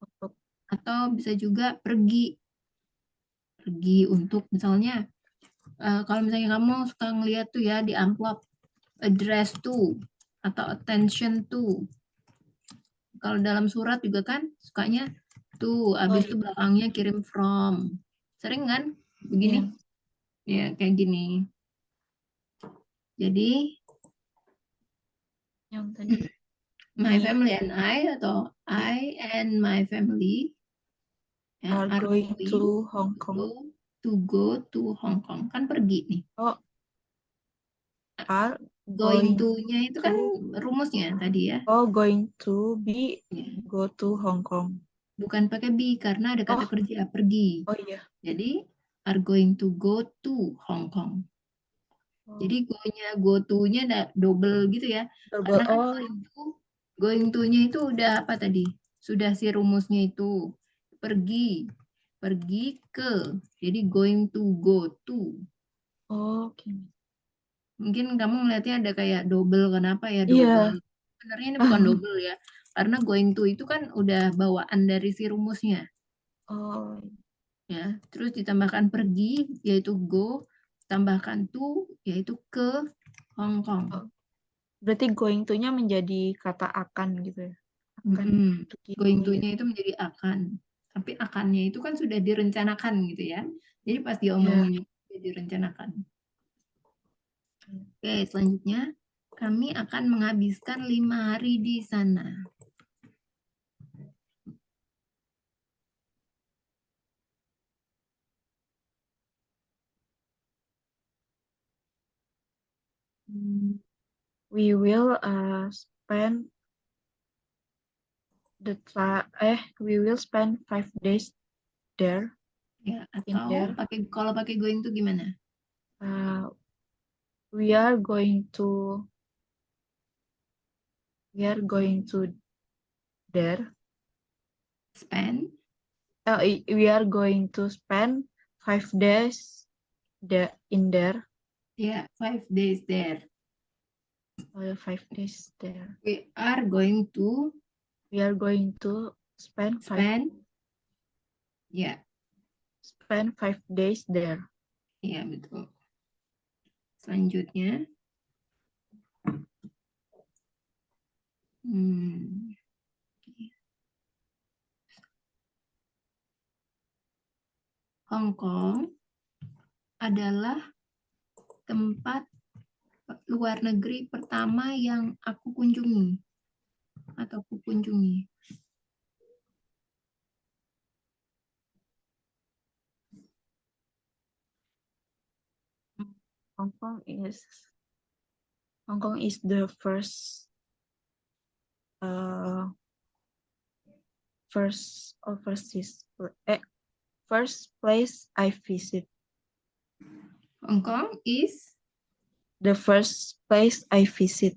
untuk atau bisa juga pergi. Pergi untuk misalnya kalau misalnya kamu suka ngeliat tuh ya di amplop address to atau attention to. Kalau dalam surat juga kan sukanya tuh, oh habis iya. itu belakangnya kirim from. Sering kan begini? Iya, Ya, kayak gini. Jadi, yang tadi my me family and I atau I and my family ya, are are going going to Hong to go Kong. to Hong Kong. Kan pergi nih. Oh, are Going going to-nya itu kan to rumusnya tadi ya. going to be Ya. go to Hong Kong. Bukan pakai be karena ada kata Oh, kerja pergi. oh iya. Jadi, are going to go to Hong Kong. Oh, Jadi go-nya, go to-nya double gitu ya. double Karena kan oh going to-nya itu udah apa tadi? Sudah si rumusnya itu pergi. Pergi ke. Jadi going to go to. oke. Mungkin kamu ngeliatnya ada kayak double. Kenapa ya double? Iya. Sebenarnya ini bukan double ya. Karena going to itu kan udah bawaan dari si rumusnya. Oh, Ya, terus ditambahkan pergi yaitu go, tambahkan to yaitu ke Hong Kong. oh. Berarti going to-nya menjadi kata akan gitu ya. Akan pergi. Going Oh iya. to-nya itu menjadi akan. Tapi akannya itu kan sudah direncanakan gitu ya. Jadi pas Iya. diomongin itu direncanakan. Oke, selanjutnya kami akan menghabiskan 5 hari di sana. We will spend we will spend 5 days there Ya, in atau there. kalau pakai going to gimana? Uh, we are going to there. Spend. We are going to spend 5 days there in there. Ya, 5 days there. 5 days there. We are going to We are going to spend spend. Ya, 5 days there. ya betul. Selanjutnya, hmm, Hong Kong adalah tempat luar negeri pertama yang aku kunjungi atau kunjungi. Hong Kong is Hong Kong is the first overseas first place I visit. Hong Kong is The first place I visit.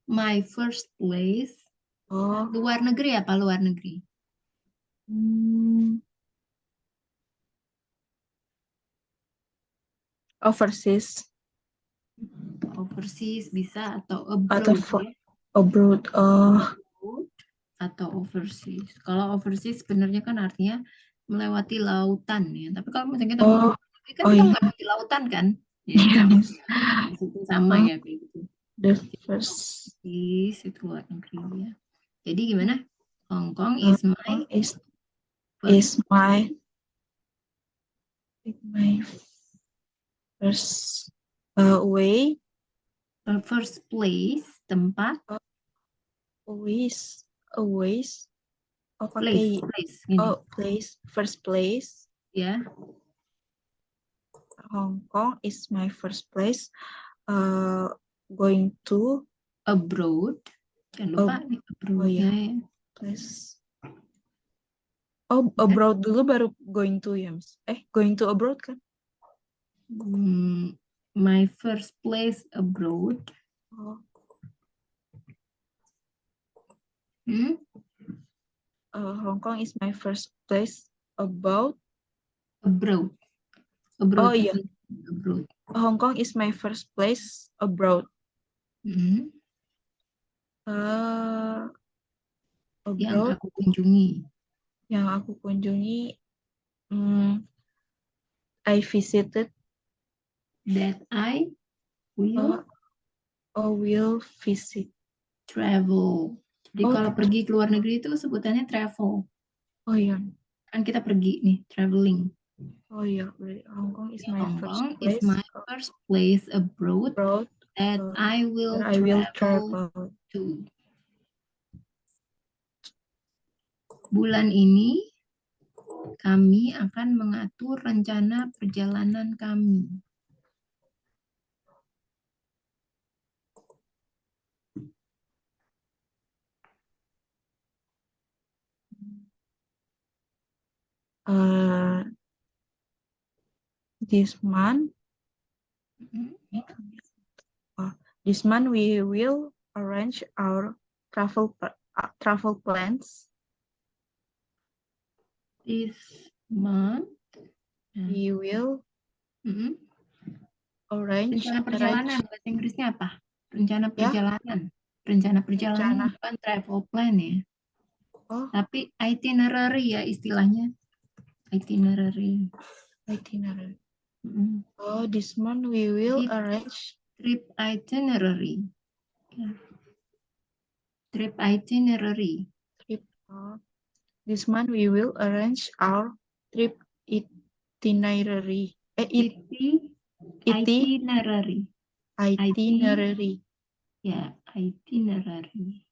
my first place. Oh, Luar negeri apa luar negeri? Overseas Overseas bisa atau atau abroad ya. abroad. Abroad atau overseas. Kalau overseas sebenarnya kan artinya melewati lautan ya. Tapi kalau misalnya kita ngomong kan kita iya. nggak di lautan kan? Ya Iya, sama, Miss. itu sama ya kayak gitu. The first Overseas itu luar negeri ya. Jadi gimana? Hong Kong Hong is my Kong is first, my first way first place, tempat, always oh place, pakai gini place first place. ya. Hong Kong is my first place going to Abroad, jangan lupa nih abroad iya. ya. Place. Abroad dulu baru going to ya, Miss. Going to abroad kan? My first place abroad. Hong Kong is my first place abroad. Abroad. Oh iya. Abroad. Hong Kong is my first place abroad. Yang Abroad aku kunjungi. I visited. That I will visit. travel. Jadi kalau pergi ke luar negeri itu sebutannya travel. Oh iya. Kan kita pergi nih, traveling. Oh iya, Hong Kong is my first place abroad that I will travel to. Bulan ini kami akan mengatur rencana perjalanan kami. This month we will arrange our travel plans. This month We will arrange rencana perjalanan. Bahasa Inggrisnya apa? Rencana perjalanan. Rencana perjalanan bukan travel plan ya. Tapi itinerary ya istilahnya. Itinerary. This month we will arrange trip itinerary. Trip itinerary. This month we will arrange our trip itinerary. Itinerary. Itinerary. Ya, itinerary.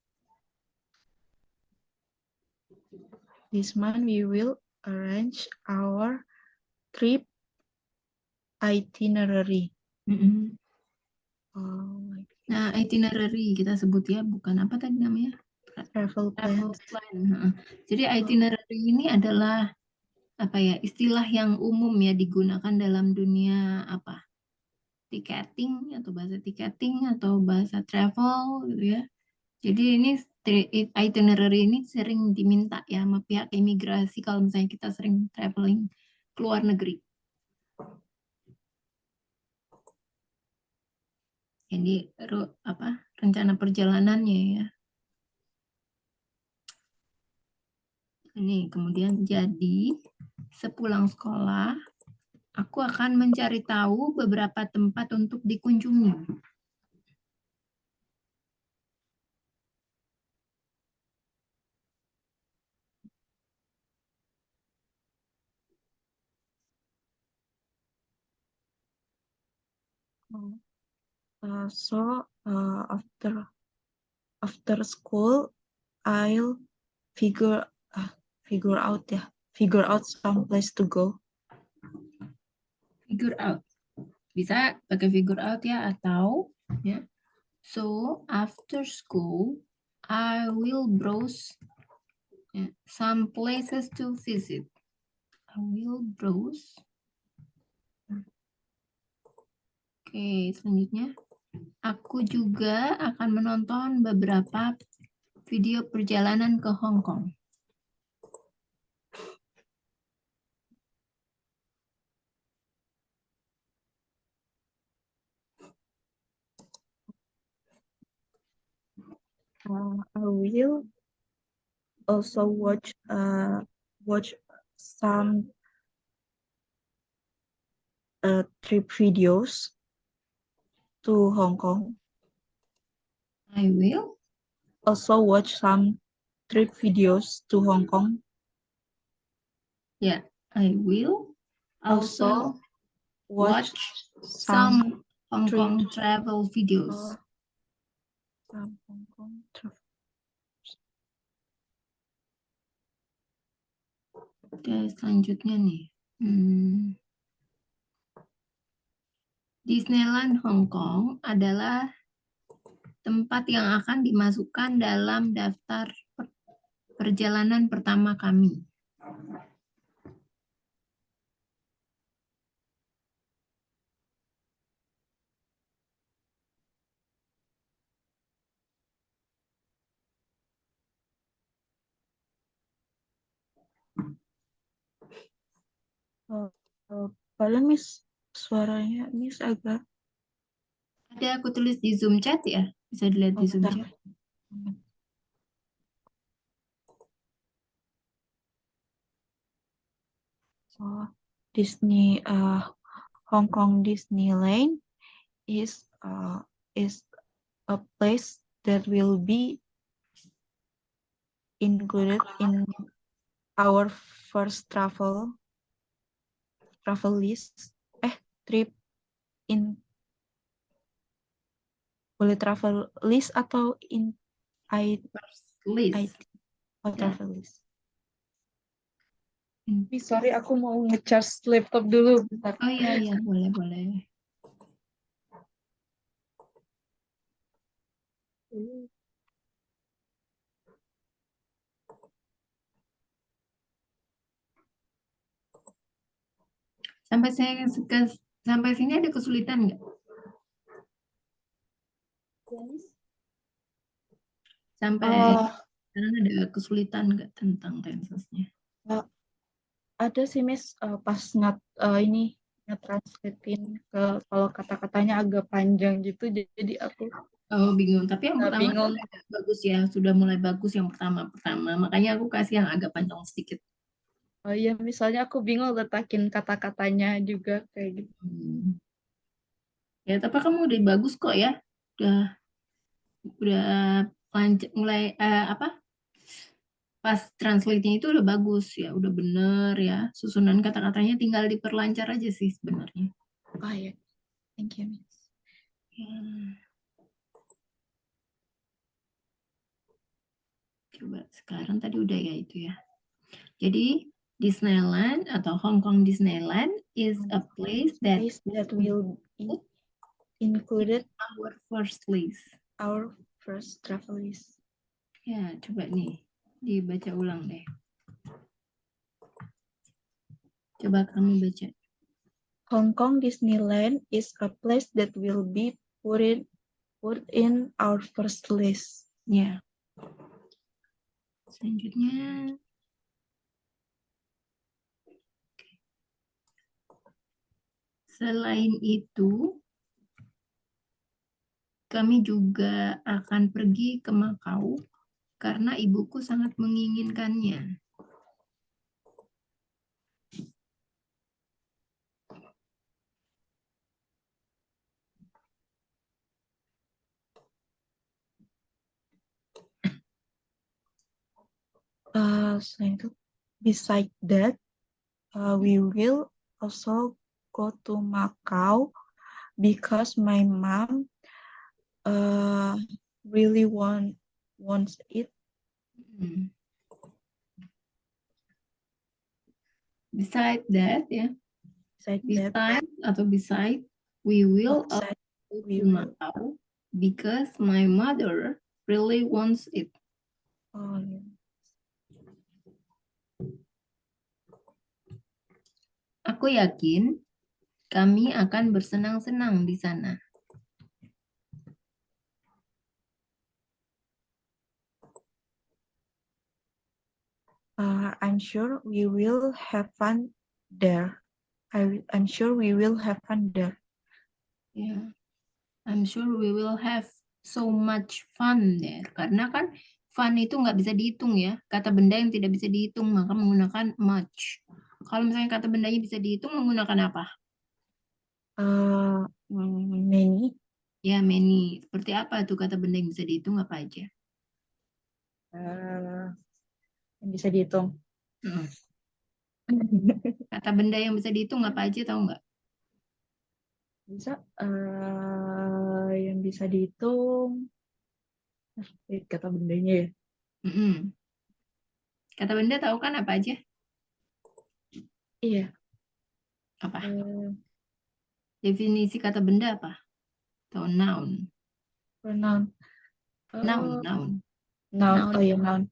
This month we will arrange our trip itinerary. Nah, itinerary kita sebut ya, bukan apa tadi namanya? Travel plan. Jadi itinerary ini adalah apa ya, istilah yang umum ya digunakan dalam dunia apa? Tiketing atau bahasa travel gitu ya. Jadi ini itinerary ini sering diminta ya sama pihak imigrasi kalau misalnya kita sering traveling ke luar negeri. Jadi rencana perjalanannya ya. Ini kemudian jadi sepulang sekolah aku akan mencari tahu beberapa tempat untuk dikunjungi. After school I'll figure out some place to go. Figure out. Bisa pakai figure out ya, atau ya. So after school, I will browse some places to visit. I will browse. Oke, selanjutnya. Aku juga akan menonton beberapa video perjalanan ke Hong Kong. I will also watch some trip videos to Hong Kong. I will Also watch some trip videos to Hong Kong. Yeah, I will also watch some Hong Kong travel videos. Some Hong Kong travel. Oke, selanjutnya nih. Disneyland Hong Kong adalah tempat yang akan dimasukkan dalam daftar perjalanan pertama kami. Padahal Miss suaranya Miss agak. Ada aku tulis di Zoom chat ya, bisa dilihat di Zoom bentar. chat. Disney Hong Kong Disneyland is a place that will be included in our first travel list. Trip in boleh travel list atau in List. travel list. Sorry, aku mau nge-charge laptop dulu. Bentar. Oh iya, boleh. Sampai sini ada kesulitan nggak? Sampai sekarang ada kesulitan nggak tentang tensesnya? Ada sih Miss, pas ini nge-translatein ke kalau kata-katanya agak panjang gitu, jadi aku bingung. Tapi yang pertama bingung. Bagus ya, sudah mulai bagus yang pertama. Makanya aku kasih yang agak panjang sedikit. Oh iya, misalnya aku bingung letakin kata-katanya juga kayak gitu. Ya, tapi kamu udah bagus kok ya. Udah lanjut mulai pas translate-nya itu udah bagus ya, udah bener ya. Susunan kata-katanya tinggal diperlancar aja sih sebenarnya. Oh iya, thank you Miss. Ya. Coba sekarang tadi udah ya itu ya. Jadi Disneyland atau Hong Kong Disneyland is a place that will be included our first list. Our first travel list. Ya, coba nih dibaca ulang deh. Coba kamu baca. Hong Kong Disneyland is a place that will be put in our first list. Ya. Selanjutnya. Selain itu, kami juga akan pergi ke Makau karena ibuku sangat menginginkannya. Selain itu, beside that, we will also go to Macau because my mom really wants it. Beside that ya. Beside atau beside We will Outside, go we to will. Macau because my mother really wants it. Oh, iya. Aku yakin kami akan bersenang-senang di sana. I'm sure we will have fun there. I'm sure we will have fun there. Ya, I'm sure we will have so much fun there. Karena kan fun itu nggak bisa dihitung ya. Kata benda yang tidak bisa dihitung maka menggunakan much. Kalau misalnya kata bendanya bisa dihitung menggunakan apa? Many. Ya, many. Seperti apa tuh kata benda yang bisa dihitung apa aja? Yang bisa dihitung. Mm. Kata benda yang bisa dihitung apa aja tahu nggak? Bisa. Yang bisa dihitung. Kata bendanya ya. Mm-mm. Kata benda tahu kan apa aja? Iya. Apa? eh, Definisi kata benda apa? Tahu noun. Pronoun. Noun, Oh, noun. noun. Noun, Oh ya, noun.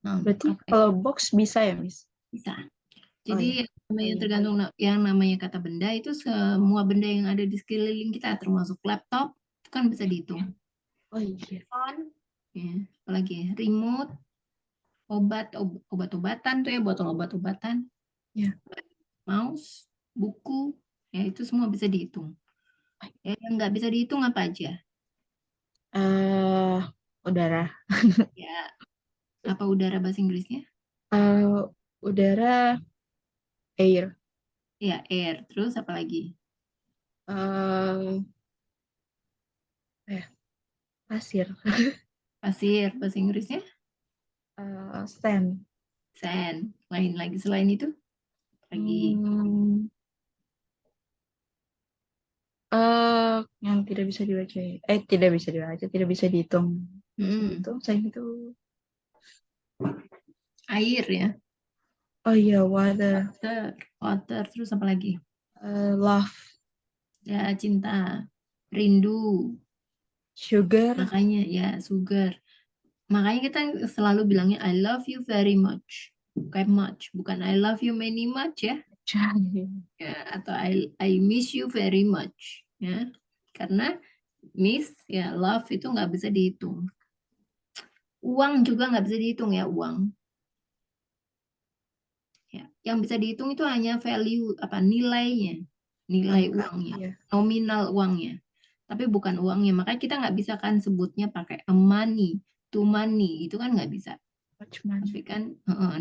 noun. Berarti Apa? kalau box bisa ya, Miss? Bisa. Oh ya. Jadi yang namanya Iya. tergantung yang namanya kata benda itu semua benda yang ada di sekeliling kita termasuk laptop itu kan bisa dihitung. Oh iya. Phone, ya, apalagi remote, obat-obatan tuh ya botol obat-obatan, Ya. mouse, buku, ya itu semua bisa dihitung. Ya, yang nggak bisa dihitung apa aja? Udara. Ya, apa udara bahasa Inggrisnya? Udara, air. Ya, air. Terus apa lagi? eh Pasir. Pasir. Bahasa Inggrisnya? Stand. Sand. Lain lagi selain itu? Lagi. Hmm, yang tidak bisa dibaca. Tidak bisa dibaca, tidak bisa dihitung. Bisa Hmm, dihitung, saya itu. air ya. Oh iya, water. Water. Water. Terus apa lagi? Love. Ya, cinta. Rindu. Sugar. Makanya ya, sugar. Makanya kita selalu bilangnya I love you very much. Bukan much. Bukan I love you many much ya. Ya, atau I miss you very much ya, karena miss ya love itu nggak bisa dihitung, uang juga nggak bisa dihitung ya, uang ya yang bisa dihitung itu hanya value apa nilainya, nilai Angka. uangnya, Iya. nominal uangnya, tapi bukan uangnya. Makanya kita nggak bisa kan sebutnya pakai a money, to money, itu kan nggak bisa. Much money. Tapi kan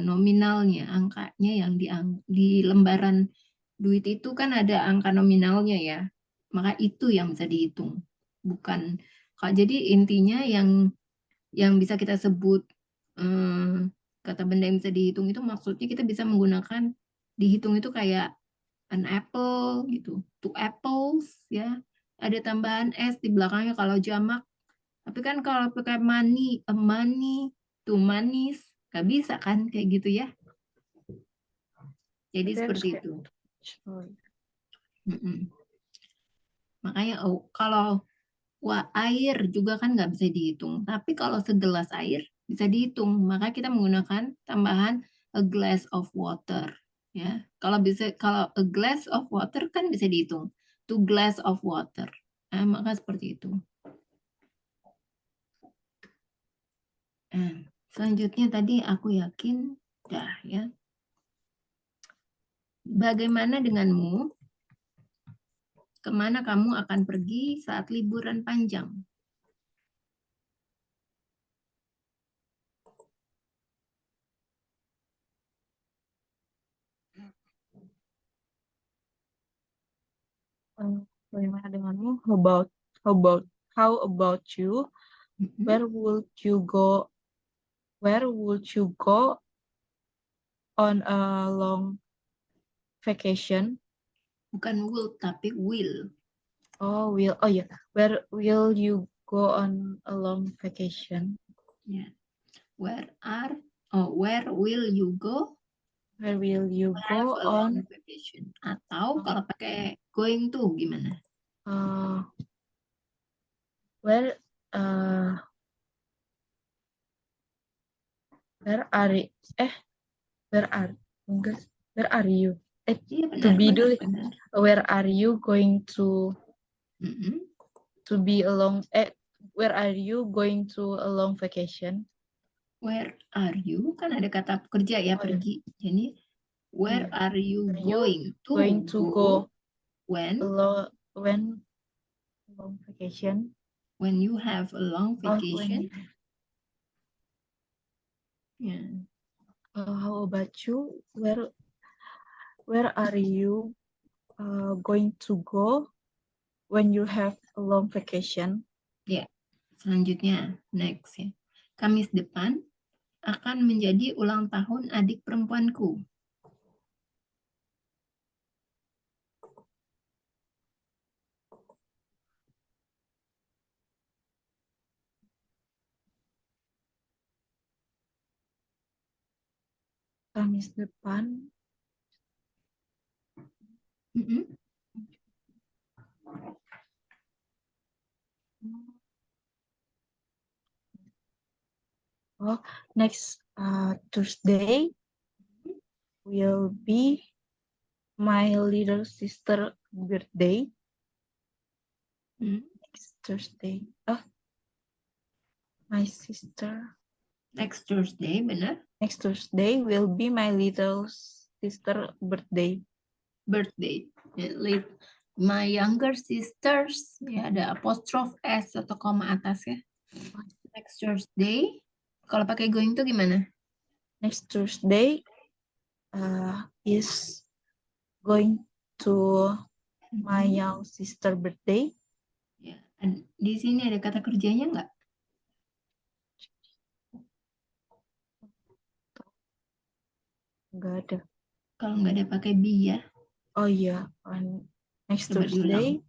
nominalnya, angkanya yang di lembaran duit itu kan ada angka nominalnya ya. Maka itu yang bisa dihitung. Bukan jadi intinya yang bisa kita sebut kata benda yang bisa dihitung itu maksudnya kita bisa menggunakan dihitung itu kayak an apple gitu. Two apples ya. Ada tambahan s di belakangnya kalau jamak. Tapi kan kalau pakai money, a money, two monies, nggak bisa kan kayak gitu ya. Jadi Berarti harus seperti kayak. itu. Oh, iya. Mm-mm. Makanya kalau air juga kan nggak bisa dihitung. Tapi kalau segelas air bisa dihitung. Maka kita menggunakan tambahan a glass of water. Ya, kalau a glass of water kan bisa dihitung. Two glass of water. Nah, maka seperti itu. Nah, selanjutnya tadi aku yakin dah ya. Bagaimana denganmu? Kemana kamu akan pergi saat liburan panjang? Bagaimana denganmu? How about you? Mm-mm. Where would you go? Where would you go on a long vacation? Bukan will, tapi will. Oh, oh yeah. Where will you go on a long vacation? Ya. Where will you go Where will you have go a long on? vacation? Atau kalau pakai going to gimana? uh, where uh, where are y- eh where are enggak, where are you? Iya, To benar, be benar, dulu. benar. Where are you going Mm-mm. to be along? Where are you going to a long vacation? Where are you? Kan ada kata kerja ya, Oh, ya. pergi. Jadi, where Iya. are you Are you going to going to go when when long vacation? you have a long Oh, vacation? Ya. how about you? Where are you going to go when you have a long vacation? Ya. Selanjutnya, next ya. Kamis depan akan menjadi ulang tahun adik perempuanku. Kamis depan. Mm-mm. Oh, next Tuesday will be my little sister birthday. Hmm. Next Thursday. Oh, my sister. Next Thursday, benar? Next Thursday will be my little sister birthday. Birthday. Ya, my younger sisters, ya ada apostrof S atau koma atas ya. Next Thursday, kalau pakai going to gimana? Next Thursday is going to my young sister birthday. Ya, di sini ada kata kerjanya nggak? Nggak ada. Kalau nggak ada pakai be ya. Oh iya, next Coba diulang.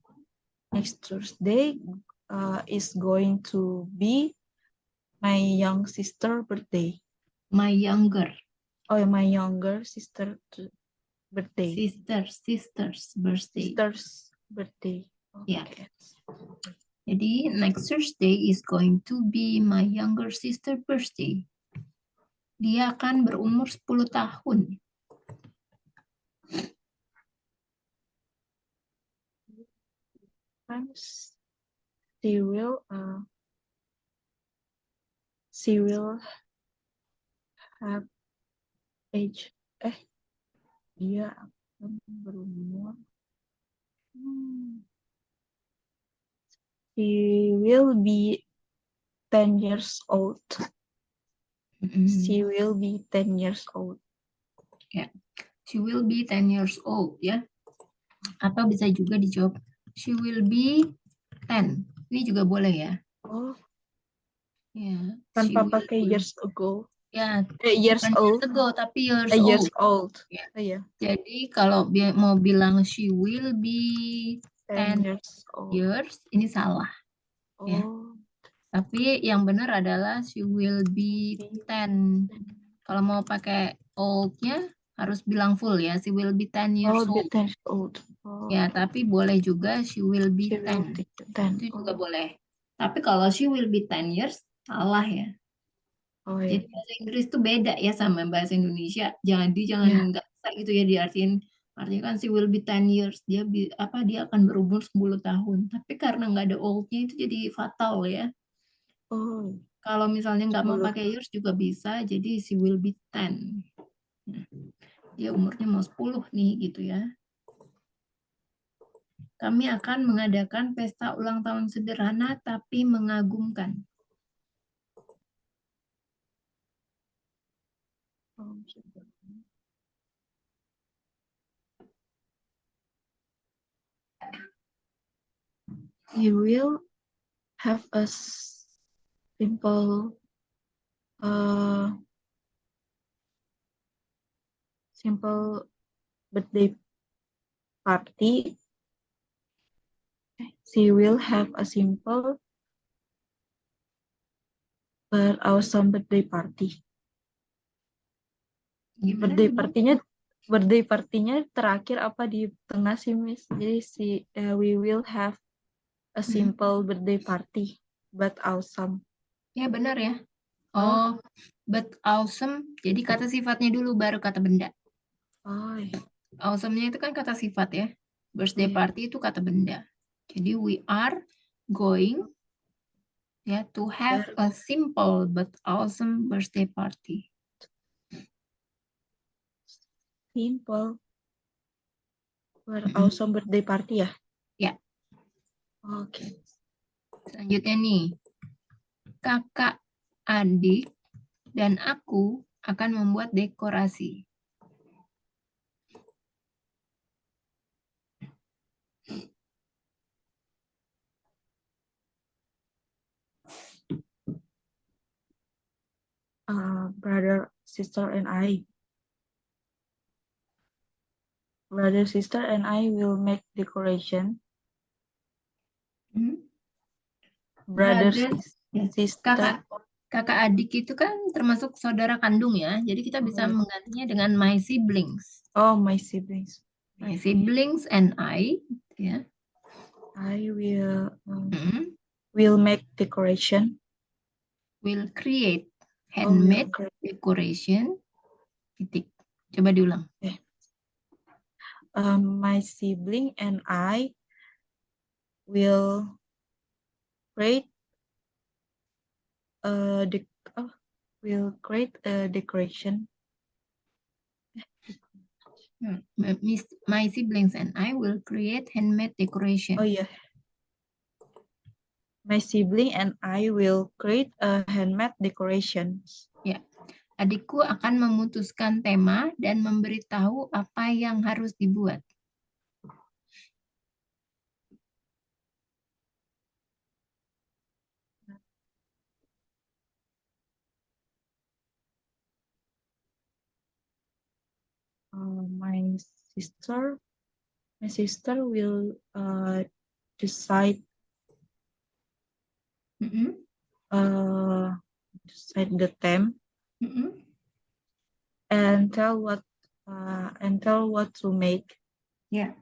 Thursday is going to be my young sister birthday. My younger. Oh, my younger sister birthday. Sister's birthday. Sister's birthday. Ya. Okay. Jadi next Thursday is going to be my younger sister birthday. Dia akan berumur 10 tahun. She will have age. Dia akan berumur. She will be 10 years old. She will be 10 years old. Ya. She will be 10 years old ya. Atau bisa juga dijawab she will be 10. Ini juga boleh ya. Oh, Ya. tanpa pakai years ago. Ya, Years bukan old. years ago tapi years Years old. old. Ya. Iya. Jadi kalau mau bilang she will be 10 years old. years, ini salah. Ya. Oh. Tapi yang benar adalah she will be 10. Kalau mau pakai old-nya harus bilang full ya. She will be 10 years old. 10 years old. Oh. Ya, tapi boleh juga she will be She will 10. be 10. Itu juga boleh. Tapi kalau she will be 10 years, salah ya. Oh iya. Jadi bahasa Inggris tuh beda ya sama bahasa Indonesia. Jangan Iya. nggak bisa gitu ya diartiin. Artinya kan she will be 10 years. Dia dia akan berumur 10 tahun. Tapi karena nggak ada old-nya itu jadi fatal ya. Oh. Kalau misalnya nggak mau 10. pakai years juga bisa. Jadi she will be 10. Nah, dia umurnya mau 10 nih gitu ya. Kami akan mengadakan pesta ulang tahun sederhana tapi mengagumkan. We will have a simple birthday party. She will have a simple but awesome birthday party. Gimana? Birthday partinya terakhir apa di tengah sih, Miss? Jadi we will have A simple birthday party, but awesome. Ya, benar ya. Oh. Oh, but awesome. Jadi kata sifatnya dulu, baru kata benda. Oh, iya. Awesome-nya itu kan kata sifat ya. Birthday Iya. party itu kata benda. Jadi we are going ya to have a simple but awesome birthday party. Simple. Awesome birthday party ya? Ya. Oke. Selanjutnya nih. Kakak, adik, dan aku akan membuat dekorasi. Brother, sister, and I. Brother, sister, and I will make decoration. Brother, sister. Kakak adik itu kan termasuk saudara kandung ya. Jadi kita bisa menggantinya dengan my siblings. Oh, my siblings. My siblings and I, ya. I will make decoration. Will create handmade decoration. Titik. Coba diulang. My sibling and I will create a decoration. My siblings and I will create handmade decoration. Oh yeah. My sibling and I will create a handmade decoration. Ya. Adikku akan memutuskan tema dan memberitahu apa yang harus dibuat. My sister will decide decide the theme and tell what to make. Yeah.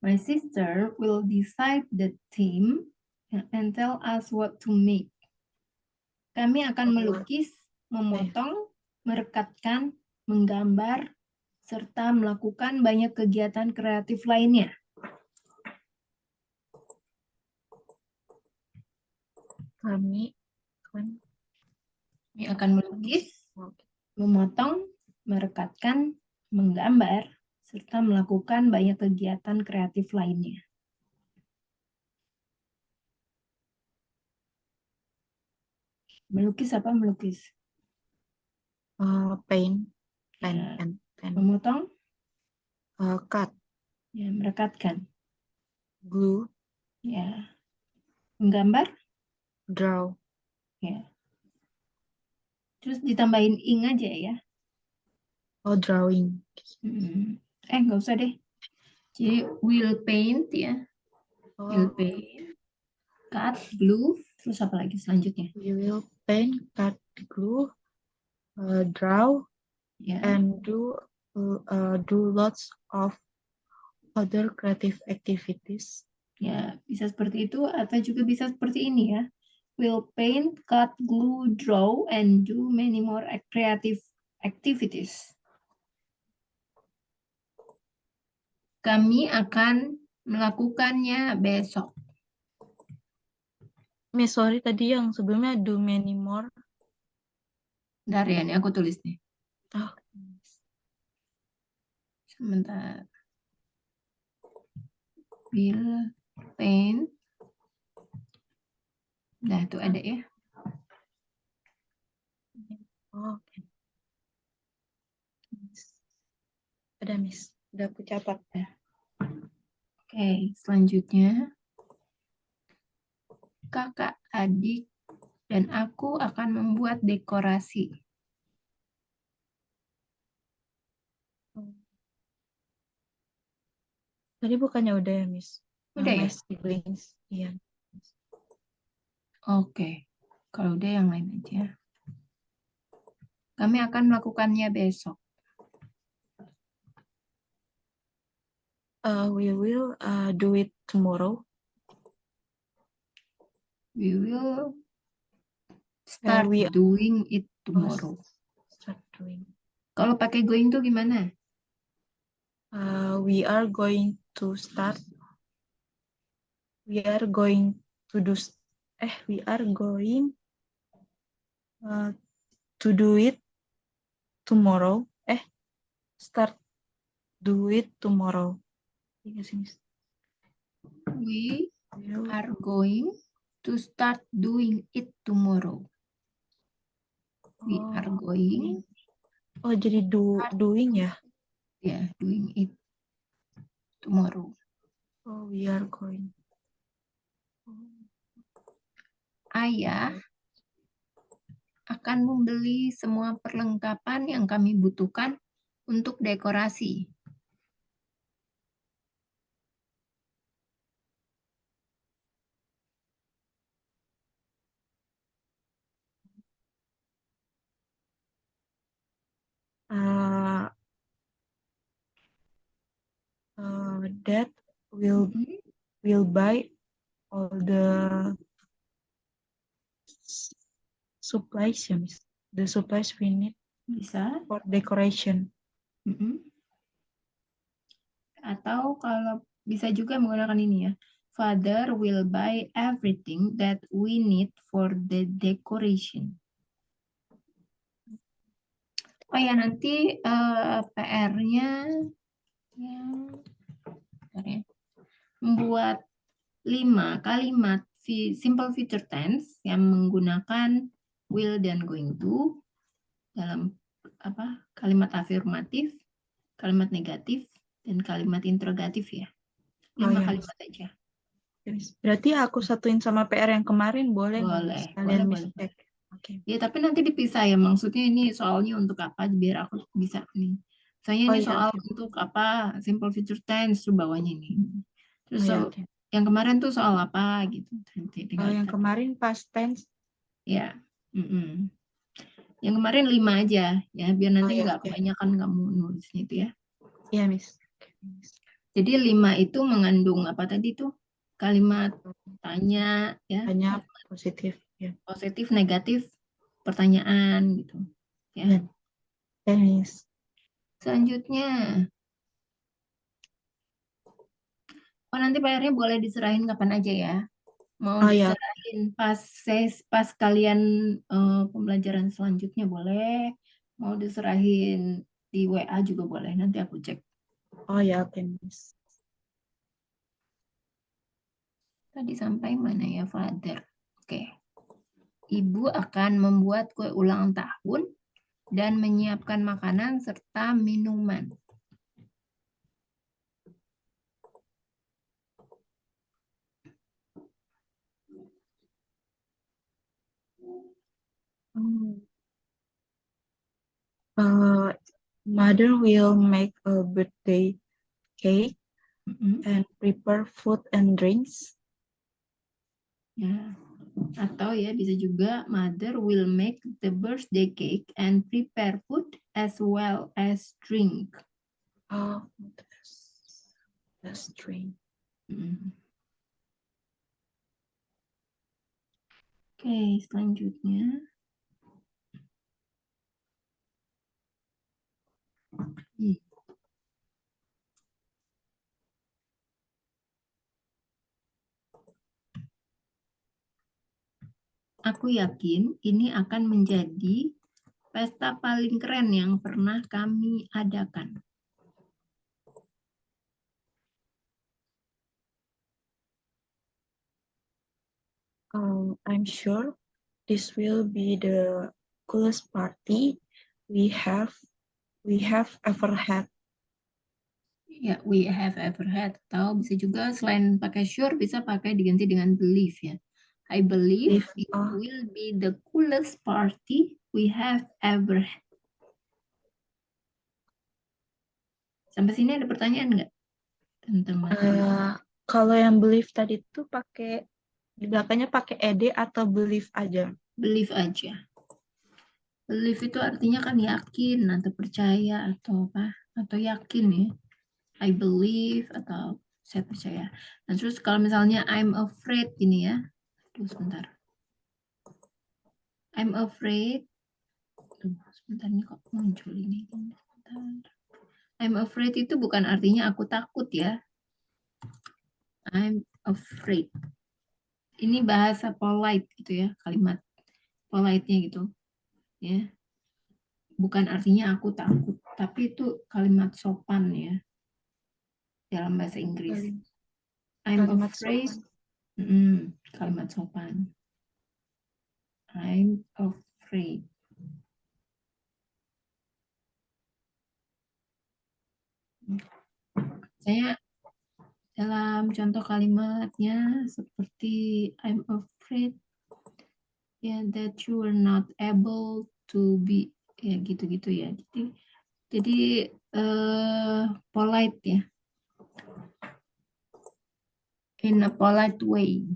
My sister will decide the theme and tell us what to make. Kami akan melukis, memotong, merekatkan, menggambar, serta melakukan banyak kegiatan kreatif lainnya. Kami akan melukis, memotong, merekatkan, menggambar, serta melakukan banyak kegiatan kreatif lainnya. Melukis apa melukis? Paint. Ya. Pen. Memotong? Cut. Ya, merekatkan. Glue. Ya. Menggambar? Draw. Ya. Terus ditambahin ink aja ya. Oh, drawing. Nggak usah deh. Jadi will paint ya. Will paint. Cut, glue. Terus apa lagi selanjutnya? We will paint, cut, glue, draw, and do lots of other creative activities. Ya, bisa seperti itu atau juga bisa seperti ini ya. Will paint, cut, glue, draw, and do many more creative activities. Kami akan melakukannya besok. Miss, sorry tadi yang sebelumnya do many more. Bentar ya, ini aku tulis nih. Oh. Sebentar. Will paint. Nah, itu ada ya. Oh, oke. Ada, Miss. Udah aku catat ya. Oke, selanjutnya. Kakak, adik, dan aku akan membuat dekorasi. Tadi bukannya udah ya, Miss? Udah ya? My siblings. Iya. Oke. Kalau udah yang lain aja. Kami akan melakukannya besok. We will do it tomorrow. We will start we doing it tomorrow. start doing. Kalau pakai going tuh gimana? We are going to start. We are going to do. We are going to do it tomorrow. Start do it tomorrow. Iya sih, Miss. We Will are going to start doing it tomorrow. We are going. Oh, jadi doing ya? Yeah, doing it tomorrow. Oh, we are going. Ayah akan membeli semua perlengkapan yang kami butuhkan untuk dekorasi. Dad will buy all the supplies ya, Miss. The supplies we need Bisa. for decoration. Atau kalau bisa juga menggunakan ini ya. Father will buy everything that we need for the decoration. Oh ya, nanti PR-nya ya, membuat 5 kalimat simple future tense yang menggunakan will dan going to dalam kalimat afirmatif, kalimat negatif, dan kalimat interrogatif ya. 5 kalimat aja. Berarti aku satuin sama PR yang kemarin boleh nggak? Boleh, Kalian boleh. Oke. Ya, tapi nanti dipisah ya. Maksudnya ini soalnya untuk apa biar aku bisa nih. Misalnya ini soal untuk apa? Simple future tense tuh bawahnya ini. Terus yang kemarin tuh soal apa gitu. Yang kemarin past tense. Ya. Yang kemarin 5 aja ya, biar nanti nggak kebanyakan kamu nulisnya itu ya. Iya, Miss. Jadi 5 itu mengandung apa tadi tuh? Kalimat tanya ya. Tanya positif ya. Positif, negatif, pertanyaan gitu. Ya. Miss. Selanjutnya. Oh, nanti PR-nya boleh diserahin kapan aja ya. Mau diserahin pas kalian pembelajaran selanjutnya boleh. Mau diserahin di WA juga boleh. Nanti aku cek. Oh ya, oke, Miss. Tadi sampai mana ya, Father? Oke. Ibu akan membuat kue ulang tahun dan menyiapkan makanan serta minuman. Mother will make a birthday cake and prepare food and drinks. Ya. Atau ya bisa juga mother will make the birthday cake and prepare food as well as drink. Oh, that's drink. Oke, selanjutnya. Aku yakin ini akan menjadi pesta paling keren yang pernah kami adakan. I'm sure this will be the coolest party we have ever had. Ya, we have ever had. Atau bisa juga selain pakai sure, bisa pakai diganti dengan believe ya. I believe it will be the coolest party we have ever had. Sampai sini ada pertanyaan nggak tentang materi? Kalau yang believe tadi itu pakai di belakangnya pakai ed atau believe aja? Believe aja. Believe itu artinya kan yakin atau percaya atau apa? Atau yakin ya. I believe atau saya percaya. Nah, terus kalau misalnya I'm afraid gini ya. Tunggu sebentar. I'm afraid. Sebentar nih kok muncul ini. Sebentar. I'm afraid itu bukan artinya aku takut ya. I'm afraid. Ini bahasa polite gitu ya, kalimat polite-nya gitu. Ya. Bukan artinya aku takut, tapi itu kalimat sopan ya dalam bahasa Inggris. I'm Kalimat afraid. sopan. Kalimat sopan. I'm afraid. Saya dalam contoh kalimatnya seperti I'm afraid that you are not able to be ya gitu-gitu ya. Jadi polite ya. In a polite way.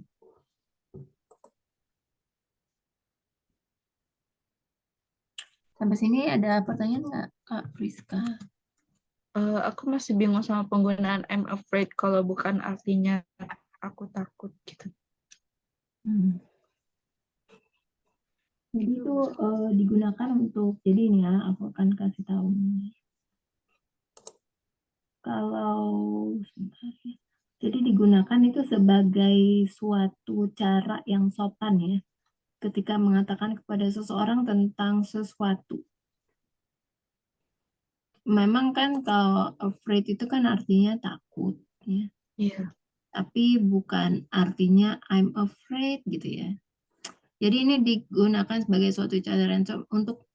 Sampai sini ada pertanyaan nggak, Kak Priska? Aku masih bingung sama penggunaan I'm afraid kalau bukan artinya aku takut gitu. Jadi itu digunakan untuk, jadi ini ya, aku akan kasih tahu. Kalau sebentar ya. Jadi digunakan itu sebagai suatu cara yang sopan ya, ketika mengatakan kepada seseorang tentang sesuatu. Memang kan kalau afraid itu kan artinya takut ya. Iya. Tapi bukan artinya I'm afraid gitu ya. Jadi ini digunakan sebagai suatu cara untuk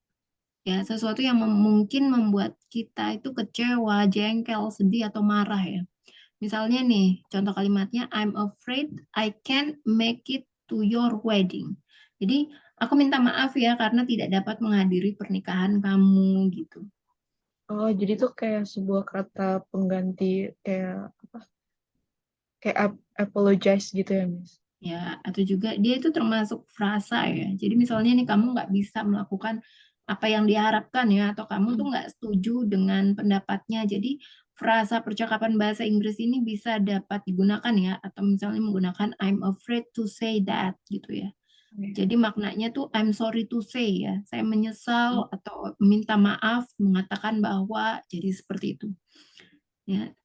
ya sesuatu yang mungkin membuat kita itu kecewa, jengkel, sedih atau marah ya. Misalnya nih, contoh kalimatnya I'm afraid I can't make it to your wedding. Jadi aku minta maaf ya karena tidak dapat menghadiri pernikahan kamu gitu. Oh, jadi tuh kayak sebuah kata pengganti kayak apa? Kayak apologize gitu ya, Miss? Ya, atau juga dia itu termasuk frasa ya. Jadi misalnya nih kamu nggak bisa melakukan apa yang diharapkan ya, atau kamu tuh nggak setuju dengan pendapatnya. Jadi frasa percakapan bahasa Inggris ini bisa dapat digunakan ya, atau misalnya menggunakan I'm afraid to say that gitu ya. Jadi maknanya tuh I'm sorry to say ya. Saya menyesal atau minta maaf mengatakan bahwa jadi seperti itu. Ya,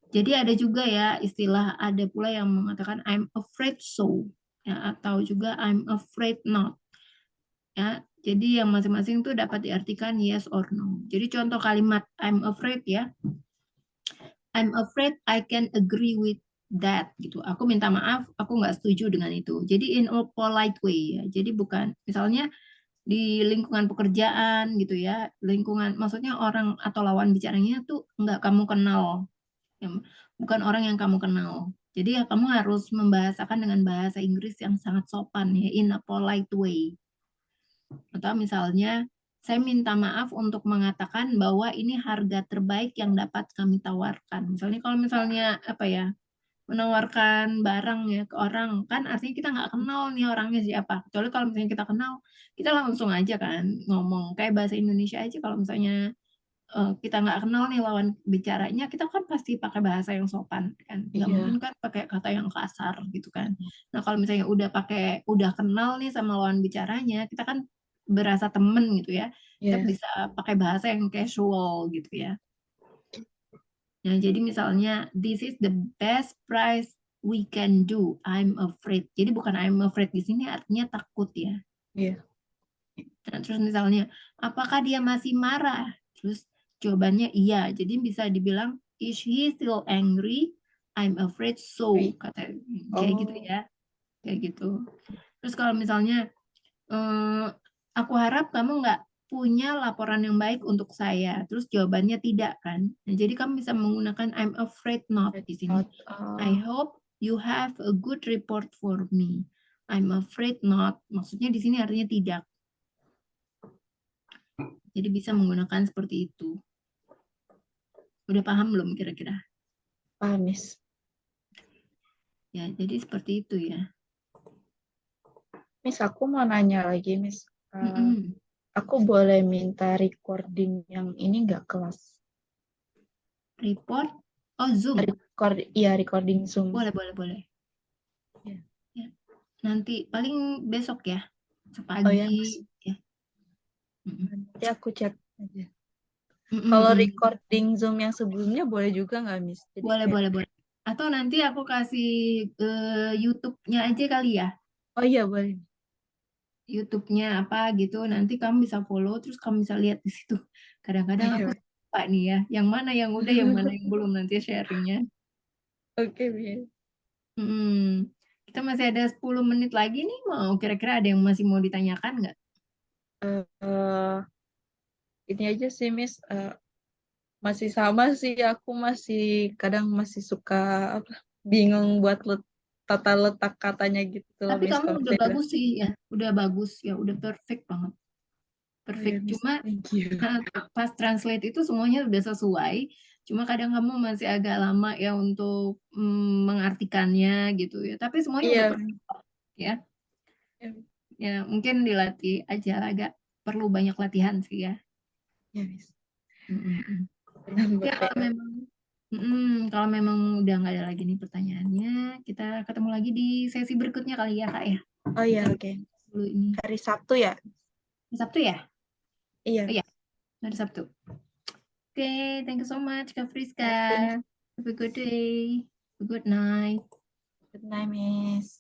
jadi ada juga ya istilah, ada pula yang mengatakan I'm afraid so, ya, atau juga I'm afraid not. Ya, jadi yang masing-masing itu dapat diartikan yes or no. Jadi contoh kalimat I'm afraid ya, I'm afraid I can agree with that gitu. Aku minta maaf, aku nggak setuju dengan itu. Jadi in a polite way ya. Jadi bukan misalnya di lingkungan pekerjaan gitu ya, lingkungan maksudnya orang atau lawan bicaranya tuh nggak kamu kenal, ya, bukan orang yang kamu kenal. Jadi ya kamu harus membahasakan dengan bahasa Inggris yang sangat sopan ya, in a polite way. Atau misalnya, saya minta maaf untuk mengatakan bahwa ini harga terbaik yang dapat kami tawarkan. Misalnya kalau misalnya apa ya, menawarkan barang ya ke orang, kan artinya kita nggak kenal nih orangnya siapa. Kecuali kalau misalnya kita kenal, kita langsung aja kan ngomong kayak bahasa Indonesia aja. Kalau misalnya kita nggak kenal nih lawan bicaranya, kita kan pasti pakai bahasa yang sopan kan, nggak mungkin Iya. kan pakai kata yang kasar gitu kan. Nah kalau misalnya udah kenal nih sama lawan bicaranya, kita kan berasa temen gitu ya, kita Iya. bisa pakai bahasa yang casual gitu ya. Nah jadi misalnya this is the best price we can do, I'm afraid. Jadi bukan I'm afraid di sini artinya takut ya. Iya. Nah, terus misalnya, apakah dia masih marah? Terus jawabannya iya. Jadi bisa dibilang, is he still angry? I'm afraid so. Wait. Kata kayak gitu Oh. ya. Kayak gitu. Terus kalau misalnya, eh, aku harap kamu nggak punya laporan yang baik untuk saya. Terus jawabannya tidak kan. Nah, jadi kamu bisa menggunakan I'm afraid not di sini. Not, I hope you have a good report for me. I'm afraid not. Maksudnya di sini artinya tidak. Jadi bisa menggunakan seperti itu. Udah paham belum kira-kira? paham, Miss. Ya, jadi seperti itu ya. Miss, aku mau nanya lagi, Miss. Mm-mm. Aku boleh minta recording yang ini nggak kelas? Report. Oh, Zoom. Iya, recording Zoom. Boleh, boleh, boleh. Ya. Ya. nanti paling besok ya, Oh ya, Mas. sepagi ya. Mm-mm. Nanti aku chat aja. Kalau Mm-mm. recording Zoom yang sebelumnya boleh juga nggak, Miss? Jadi Boleh, kayak, boleh, boleh. Atau nanti aku kasih YouTube-nya aja kali ya. oh iya boleh. YouTube-nya apa gitu, nanti kamu bisa follow, terus kamu bisa lihat di situ. Oh Kadang-kadang aku iya. lupa nih ya, yang mana yang udah, yang mana yang belum nanti sharingnya. Oke, Miss. Hmm, kita masih ada 10 menit lagi nih, mau kira-kira ada yang masih mau ditanyakan nggak? Eh, ini aja sih, Miss. Masih sama sih, aku masih kadang masih suka apa, bingung buat tata letak katanya gitu loh, Tapi Miss. kamu Kalau udah beda. bagus sih ya, udah bagus ya, udah perfect banget. Oh iya, Perfect. Miss. Cuma Thank you. pas translate itu semuanya udah sesuai. Cuma kadang kamu masih agak lama ya untuk mengartikannya gitu ya. Tapi semuanya udah Iya, perfect ya. iya, Ya mungkin dilatih aja agak perlu banyak latihan sih ya. iya, Miss. Mm-mm. Oke, Nambah kalau PR. memang kalau memang udah nggak ada lagi nih pertanyaannya, kita ketemu lagi di sesi berikutnya kali ya, Kak ya. Oh iya, Kita oke. dulu ini. Hari Sabtu ya? Sabtu ya? Iya, Oh iya, Miss. hari Sabtu. Oke, thank you so much, Kak Friska. Ya, thank Have a good day. A good night. Good night, Miss.